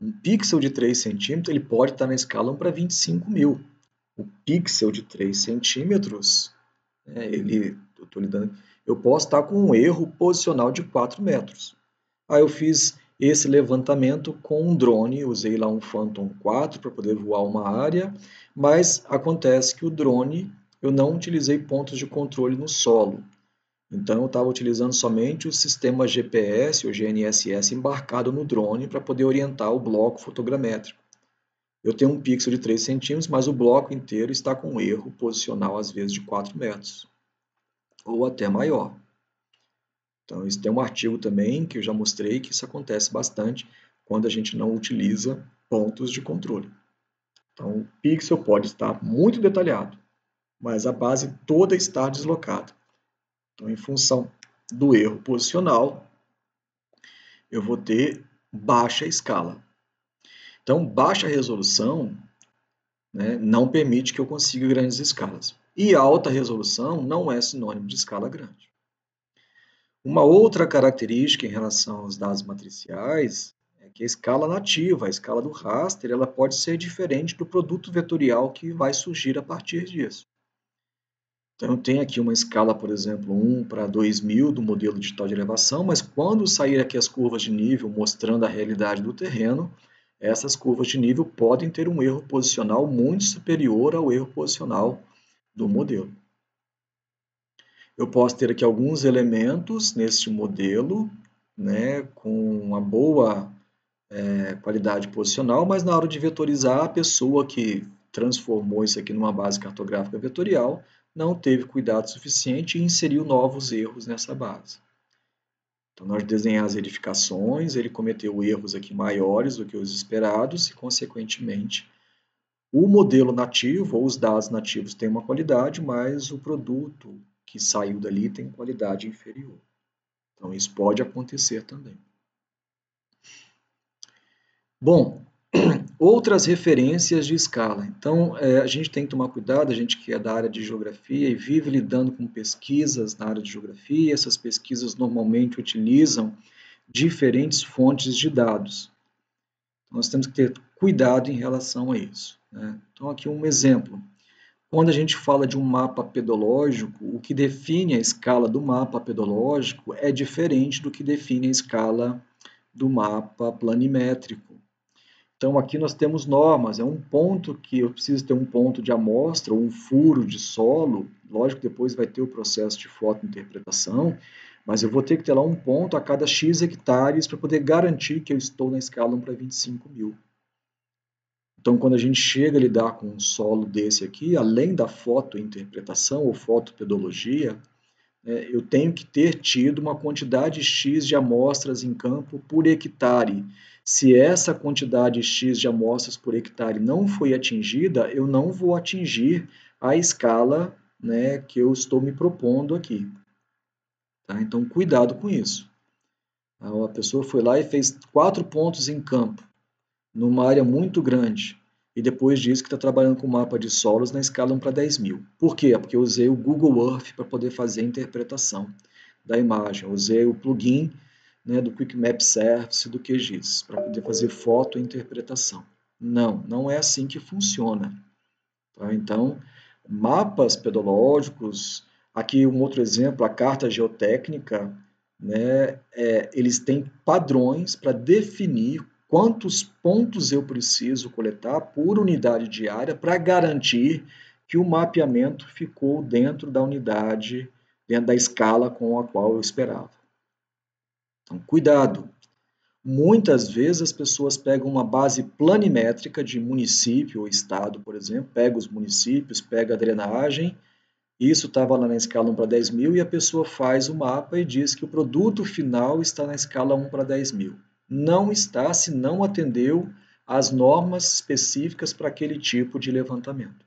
Um pixel de 3 centímetros ele pode estar na escala 1:25.000. O pixel de 3 centímetros, eu posso estar com um erro posicional de 4 metros. Aí eu fiz esse levantamento com um drone, usei lá um Phantom 4 para poder voar uma área, mas acontece que o drone, eu não utilizei pontos de controle no solo. Então eu estava utilizando somente o sistema GPS ou GNSS embarcado no drone para poder orientar o bloco fotogramétrico. Eu tenho um pixel de 3 centímetros, mas o bloco inteiro está com um erro posicional às vezes de 4 metros, ou até maior. Então, isso tem um artigo também que eu já mostrei que isso acontece bastante quando a gente não utiliza pontos de controle. Então, o pixel pode estar muito detalhado, mas a base toda está deslocada. Então, em função do erro posicional, eu vou ter baixa escala. Então, baixa resolução, né, não permite que eu consiga grandes escalas. E alta resolução não é sinônimo de escala grande. Uma outra característica em relação aos dados matriciais é que a escala nativa, a escala do raster, ela pode ser diferente do produto vetorial que vai surgir a partir disso. Então, eu tenho aqui uma escala, por exemplo, 1:2000 do modelo digital de elevação, mas quando sair aqui as curvas de nível mostrando a realidade do terreno, essas curvas de nível podem ter um erro posicional muito superior ao erro posicional do modelo. Eu posso ter aqui alguns elementos neste modelo, né, com uma boa qualidade posicional, mas na hora de vetorizar, a pessoa que transformou isso aqui numa base cartográfica vetorial não teve cuidado suficiente e inseriu novos erros nessa base. Então, na hora de desenhar as edificações, ele cometeu erros aqui maiores do que os esperados e, consequentemente, o modelo nativo ou os dados nativos têm uma qualidade, mas o produto que saiu dali tem qualidade inferior. Então, isso pode acontecer também. Bom, outras referências de escala. Então, a gente tem que tomar cuidado, a gente que é da área de geografia e vive lidando com pesquisas na área de geografia, essas pesquisas normalmente utilizam diferentes fontes de dados. Nós temos que ter cuidado em relação a isso, né? Então, aqui um exemplo. Quando a gente fala de um mapa pedológico, o que define a escala do mapa pedológico é diferente do que define a escala do mapa planimétrico. Então, aqui nós temos normas, é um ponto que eu preciso ter um ponto de amostra, ou um furo de solo, lógico que depois vai ter o processo de fotointerpretação, mas eu vou ter que ter lá um ponto a cada X hectares para poder garantir que eu estou na escala 1 para 25 mil. Então, quando a gente chega a lidar com um solo desse aqui, além da fotointerpretação ou fotopedologia, eu tenho que ter tido uma quantidade X de amostras em campo por hectare. Se essa quantidade X de amostras por hectare não foi atingida, eu não vou atingir a escala, né, que eu estou me propondo aqui. Tá? Então, cuidado com isso. A pessoa foi lá e fez 4 pontos em campo, numa área muito grande, e depois disse que está trabalhando com mapa de solos na escala 1 para 10 mil. Por quê? Porque eu usei o Google Earth para poder fazer a interpretação da imagem. Eu usei o plugin, né, do Quick Map Service do QGIS para poder fazer foto e interpretação. Não, não é assim que funciona. Tá? Então, mapas pedológicos, aqui um outro exemplo, a carta geotécnica, né, eles têm padrões para definir quantos pontos eu preciso coletar por unidade de área para garantir que o mapeamento ficou dentro da unidade, dentro da escala com a qual eu esperava. Então, cuidado. Muitas vezes as pessoas pegam uma base planimétrica de município ou estado, por exemplo, pega os municípios, pega a drenagem, isso estava lá na escala 1 para 10 mil e a pessoa faz o mapa e diz que o produto final está na escala 1 para 10 mil. Não está se não atendeu às normas específicas para aquele tipo de levantamento.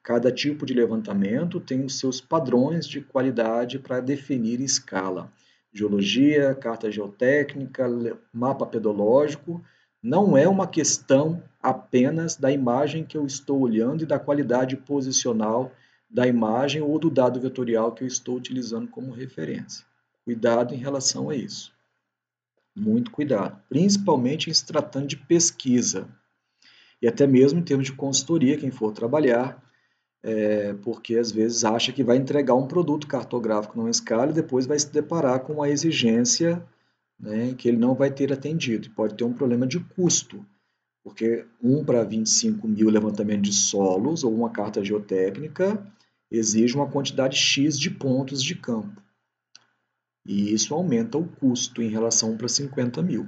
Cada tipo de levantamento tem os seus padrões de qualidade para definir escala. Geologia, carta geotécnica, mapa pedológico, não é uma questão apenas da imagem que eu estou olhando e da qualidade posicional da imagem ou do dado vetorial que eu estou utilizando como referência. Cuidado em relação a isso. Muito cuidado, principalmente em se tratando de pesquisa. E até mesmo em termos de consultoria, quem for trabalhar, porque às vezes acha que vai entregar um produto cartográfico numa escala e depois vai se deparar com uma exigência, né, que ele não vai ter atendido. Pode ter um problema de custo, porque 1 para 25 mil levantamento de solos ou uma carta geotécnica exige uma quantidade X de pontos de campo. E isso aumenta o custo em relação a 1 para 50 mil.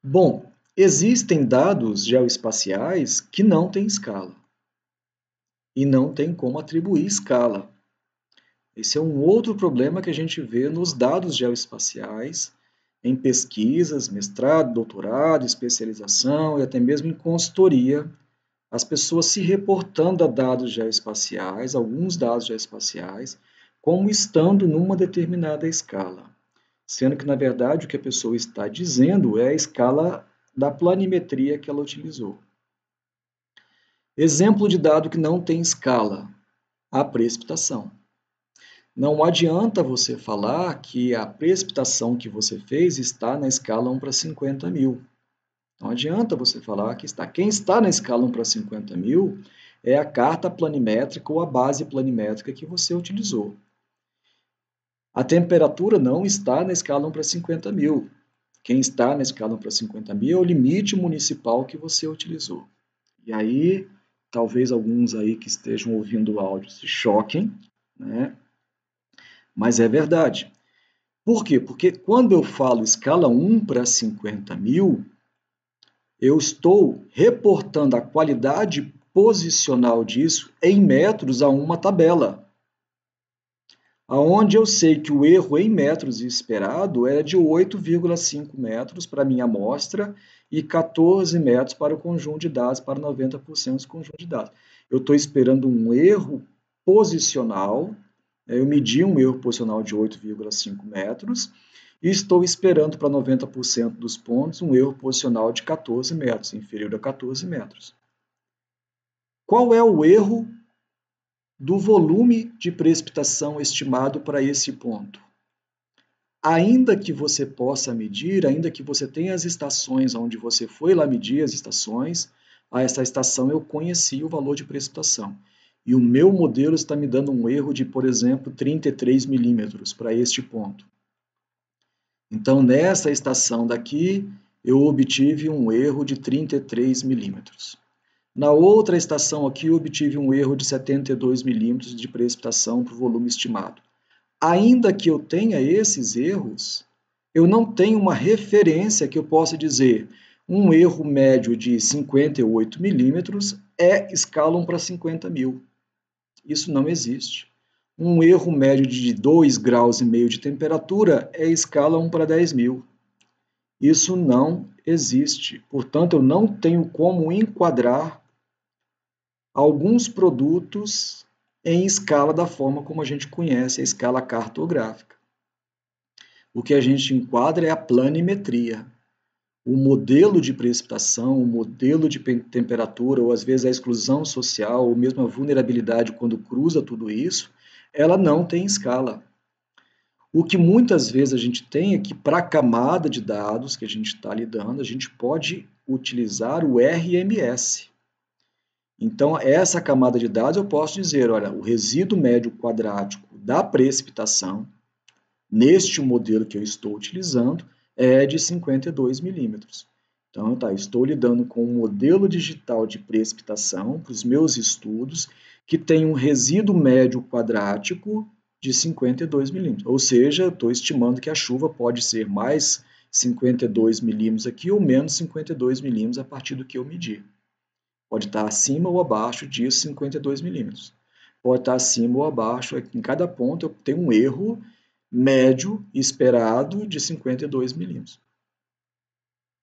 Bom, existem dados geoespaciais que não têm escala e não tem como atribuir escala. Esse é um outro problema que a gente vê nos dados geoespaciais, em pesquisas, mestrado, doutorado, especialização e até mesmo em consultoria, as pessoas se reportando a dados geoespaciais, alguns dados geoespaciais, como estando numa determinada escala, sendo que, na verdade, o que a pessoa está dizendo é a escala da planimetria que ela utilizou. Exemplo de dado que não tem escala, a precipitação. Não adianta você falar que a precipitação que você fez está na escala 1 para 50 mil. Não adianta você falar que está. Quem está na escala 1 para 50 mil é a carta planimétrica ou a base planimétrica que você utilizou. A temperatura não está na escala 1 para 50 mil. Quem está na escala 1 para 50 mil é o limite municipal que você utilizou. E aí, talvez alguns aí que estejam ouvindo o áudio se choquem, né? Mas é verdade. Por quê? Porque quando eu falo escala 1 para 50 mil, eu estou reportando a qualidade posicional disso em metros a uma tabela. Aonde eu sei que o erro em metros esperado era de 8,5 metros para a minha amostra e 14 metros para o conjunto de dados, para 90% do conjunto de dados. Eu estou esperando um erro posicional, eu medi um erro posicional de 8,5 metros e estou esperando para 90% dos pontos um erro posicional de 14 metros, inferior a 14 metros. Qual é o erro do volume de precipitação estimado para esse ponto? Ainda que você possa medir, ainda que você tenha as estações onde você foi lá medir as estações, a essa estação eu conheci o valor de precipitação. E o meu modelo está me dando um erro de, por exemplo, 33 milímetros para este ponto. Então, nessa estação daqui, eu obtive um erro de 33 milímetros. Na outra estação aqui, eu obtive um erro de 72 milímetros de precipitação para o volume estimado. Ainda que eu tenha esses erros, eu não tenho uma referência que eu possa dizer um erro médio de 58 milímetros é escala 1 para 50 mil. Isso não existe. Um erro médio de 2,5 graus de temperatura é escala 1 para 10 mil. Isso não existe. Portanto, eu não tenho como enquadrar alguns produtos em escala da forma como a gente conhece a escala cartográfica. O que a gente enquadra é a planimetria. O modelo de precipitação, o modelo de temperatura, ou às vezes a exclusão social, ou mesmo a vulnerabilidade, quando cruza tudo isso, ela não tem escala. O que muitas vezes a gente tem é que para a camada de dados que a gente está lidando, a gente pode utilizar o RMS. Então, essa camada de dados eu posso dizer, olha, o resíduo médio quadrático da precipitação, neste modelo que eu estou utilizando, é de 52 milímetros. Então, tá, estou lidando com um modelo digital de precipitação para os meus estudos que tem um resíduo médio quadrático de 52 milímetros. Ou seja, estou estimando que a chuva pode ser mais 52 milímetros aqui ou menos 52 milímetros a partir do que eu medir. Pode estar acima ou abaixo disso 52 milímetros. Pode estar acima ou abaixo, em cada ponto eu tenho um erro médio esperado de 52 milímetros.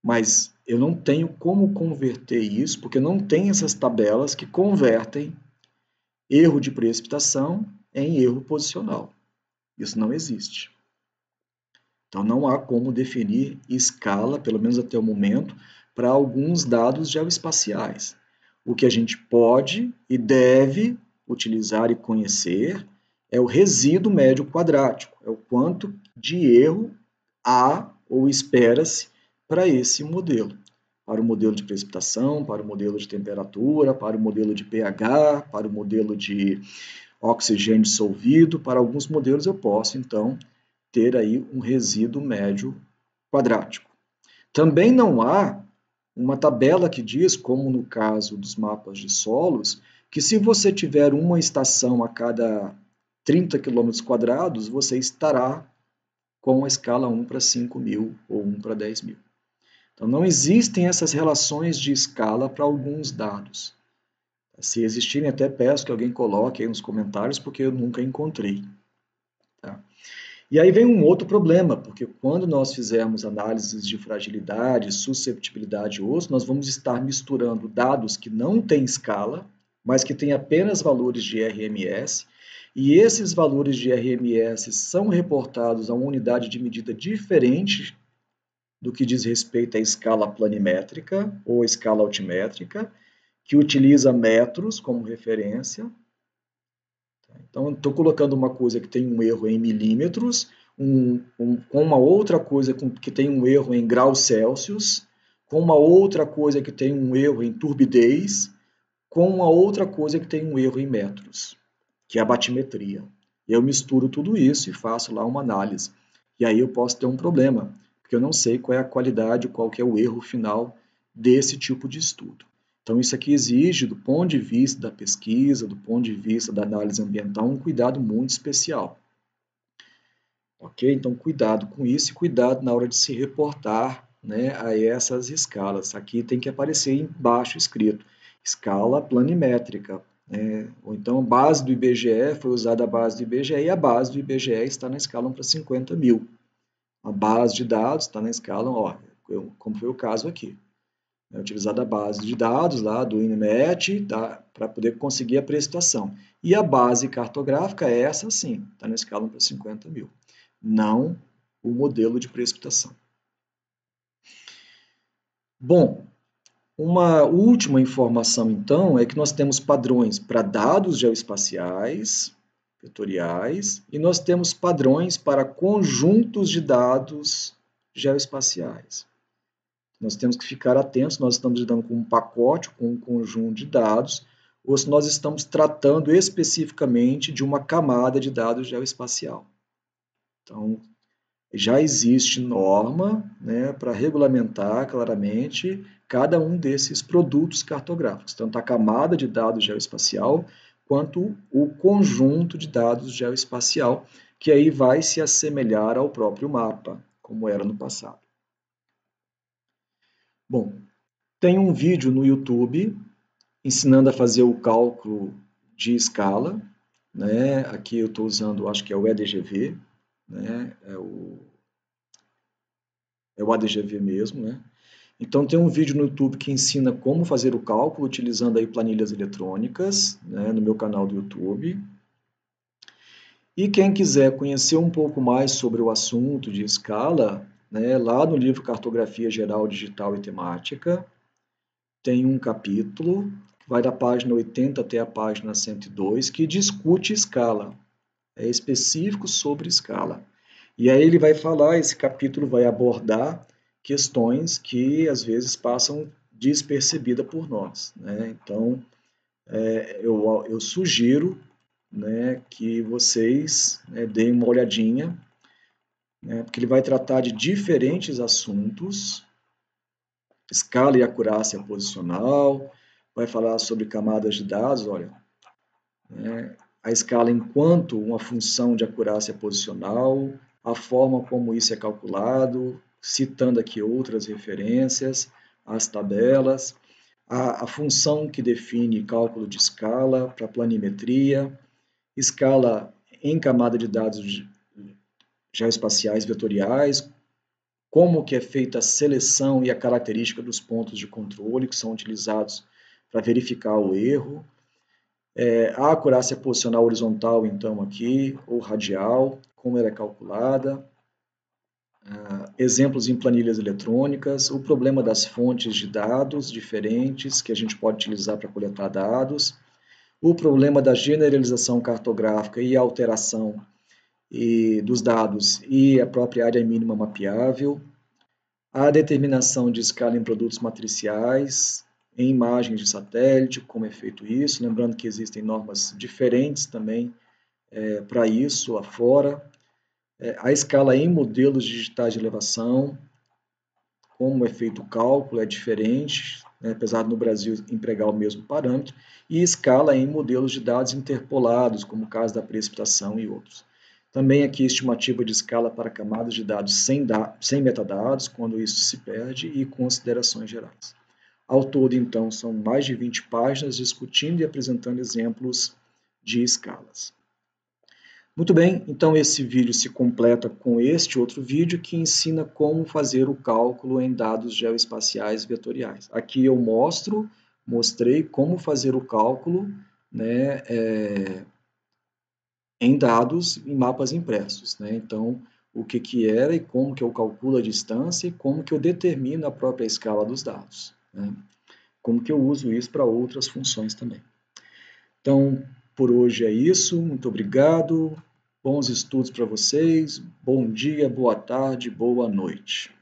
Mas eu não tenho como converter isso, porque não tem essas tabelas que convertem erro de precipitação em erro posicional. Isso não existe. Então não há como definir escala, pelo menos até o momento, para alguns dados geoespaciais. O que a gente pode e deve utilizar e conhecer é o resíduo médio quadrático, é o quanto de erro há ou espera-se para esse modelo. Para o modelo de precipitação, para o modelo de temperatura, para o modelo de pH, para o modelo de oxigênio dissolvido, para alguns modelos eu posso, então, ter aí um resíduo médio quadrático. Também não há uma tabela que diz, como no caso dos mapas de solos, que se você tiver uma estação a cada 30 km quadrados, você estará com a escala 1 para 5 mil ou 1 para 10 mil. Então, não existem essas relações de escala para alguns dados. Se existirem, até peço que alguém coloque aí nos comentários, porque eu nunca encontrei. Tá? E aí vem um outro problema, porque quando nós fizermos análises de fragilidade, susceptibilidade e osso, nós vamos estar misturando dados que não têm escala, mas que têm apenas valores de RMS, e esses valores de RMS são reportados a uma unidade de medida diferente do que diz respeito à escala planimétrica ou escala altimétrica, que utiliza metros como referência. Então, estou colocando uma coisa que tem um erro em milímetros, com uma outra coisa que tem um erro em graus Celsius, com uma outra coisa que tem um erro em turbidez, com uma outra coisa que tem um erro em metros, que é a batimetria. Eu misturo tudo isso e faço lá uma análise. E aí eu posso ter um problema, porque eu não sei qual é a qualidade, qual que é o erro final desse tipo de estudo. Então, isso aqui exige, do ponto de vista da pesquisa, do ponto de vista da análise ambiental, um cuidado muito especial. Ok? Então, cuidado com isso e cuidado na hora de se reportar, né, a essas escalas. Aqui tem que aparecer embaixo escrito, escala planimétrica. Né? Ou então, a base do IBGE, foi usada a base do IBGE e a base do IBGE está na escala 1 para 50 mil. A base de dados está na escala, ó, como foi o caso aqui. É utilizada a base de dados lá do INMET para poder conseguir a precipitação. E a base cartográfica é essa sim, está na escala 1 para 50 mil. Não o modelo de precipitação. Bom, uma última informação então é que nós temos padrões para dados geoespaciais, vetoriais, e nós temos padrões para conjuntos de dados geoespaciais. Nós temos que ficar atentos, nós estamos lidando com um pacote, com um conjunto de dados, ou se nós estamos tratando especificamente de uma camada de dados geoespacial. Então, já existe norma, né, para regulamentar claramente cada um desses produtos cartográficos, tanto a camada de dados geoespacial quanto o conjunto de dados geoespacial, que aí vai se assemelhar ao próprio mapa, como era no passado. Bom, tem um vídeo no YouTube ensinando a fazer o cálculo de escala, né? Aqui eu estou usando, acho que é o EDGV, né? É o ADGV mesmo, né? Então tem um vídeo no YouTube que ensina como fazer o cálculo utilizando aí planilhas eletrônicas, né, no meu canal do YouTube. E quem quiser conhecer um pouco mais sobre o assunto de escala, né, lá no livro Cartografia Geral Digital e Temática, tem um capítulo que vai da página 80 até a página 102 que discute escala, é específico sobre escala. E aí ele vai falar, esse capítulo vai abordar questões que às vezes passam despercebida por nós, né? Então, eu sugiro, né, que vocês, né, deem uma olhadinha, né, porque ele vai tratar de diferentes assuntos, escala e acurácia posicional, vai falar sobre camadas de dados, olha, né, a escala enquanto uma função de acurácia posicional, a forma como isso é calculado, citando aqui outras referências, as tabelas, a função que define cálculo de escala para planimetria, escala em camada de dados geoespaciais vetoriais, como que é feita a seleção e a característica dos pontos de controle que são utilizados para verificar o erro, a acurácia posicional horizontal, então, aqui, ou radial, como ela é calculada, exemplos em planilhas eletrônicas, o problema das fontes de dados diferentes que a gente pode utilizar para coletar dados, o problema da generalização cartográfica e alteração dos dados e a própria área mínima mapeável, a determinação de escala em produtos matriciais, em imagens de satélite, como é feito isso, lembrando que existem normas diferentes também para isso lá fora, a escala em modelos digitais de elevação, como é feito o cálculo, é diferente, né, apesar de no Brasil empregar o mesmo parâmetro, e escala em modelos de dados interpolados, como o caso da precipitação e outros. Também aqui estimativa de escala para camadas de dados sem metadados, quando isso se perde, e considerações gerais. Ao todo, então, são mais de 20 páginas discutindo e apresentando exemplos de escalas. Muito bem, então esse vídeo se completa com este outro vídeo que ensina como fazer o cálculo em dados geoespaciais vetoriais. Aqui eu mostrei como fazer o cálculo, né, em dados em mapas impressos, né? Então, o que era e como que eu calculo a distância e como que eu determino a própria escala dos dados, né? Como que eu uso isso para outras funções também. Então, por hoje é isso. Muito obrigado. Bons estudos para vocês. Bom dia, boa tarde, boa noite.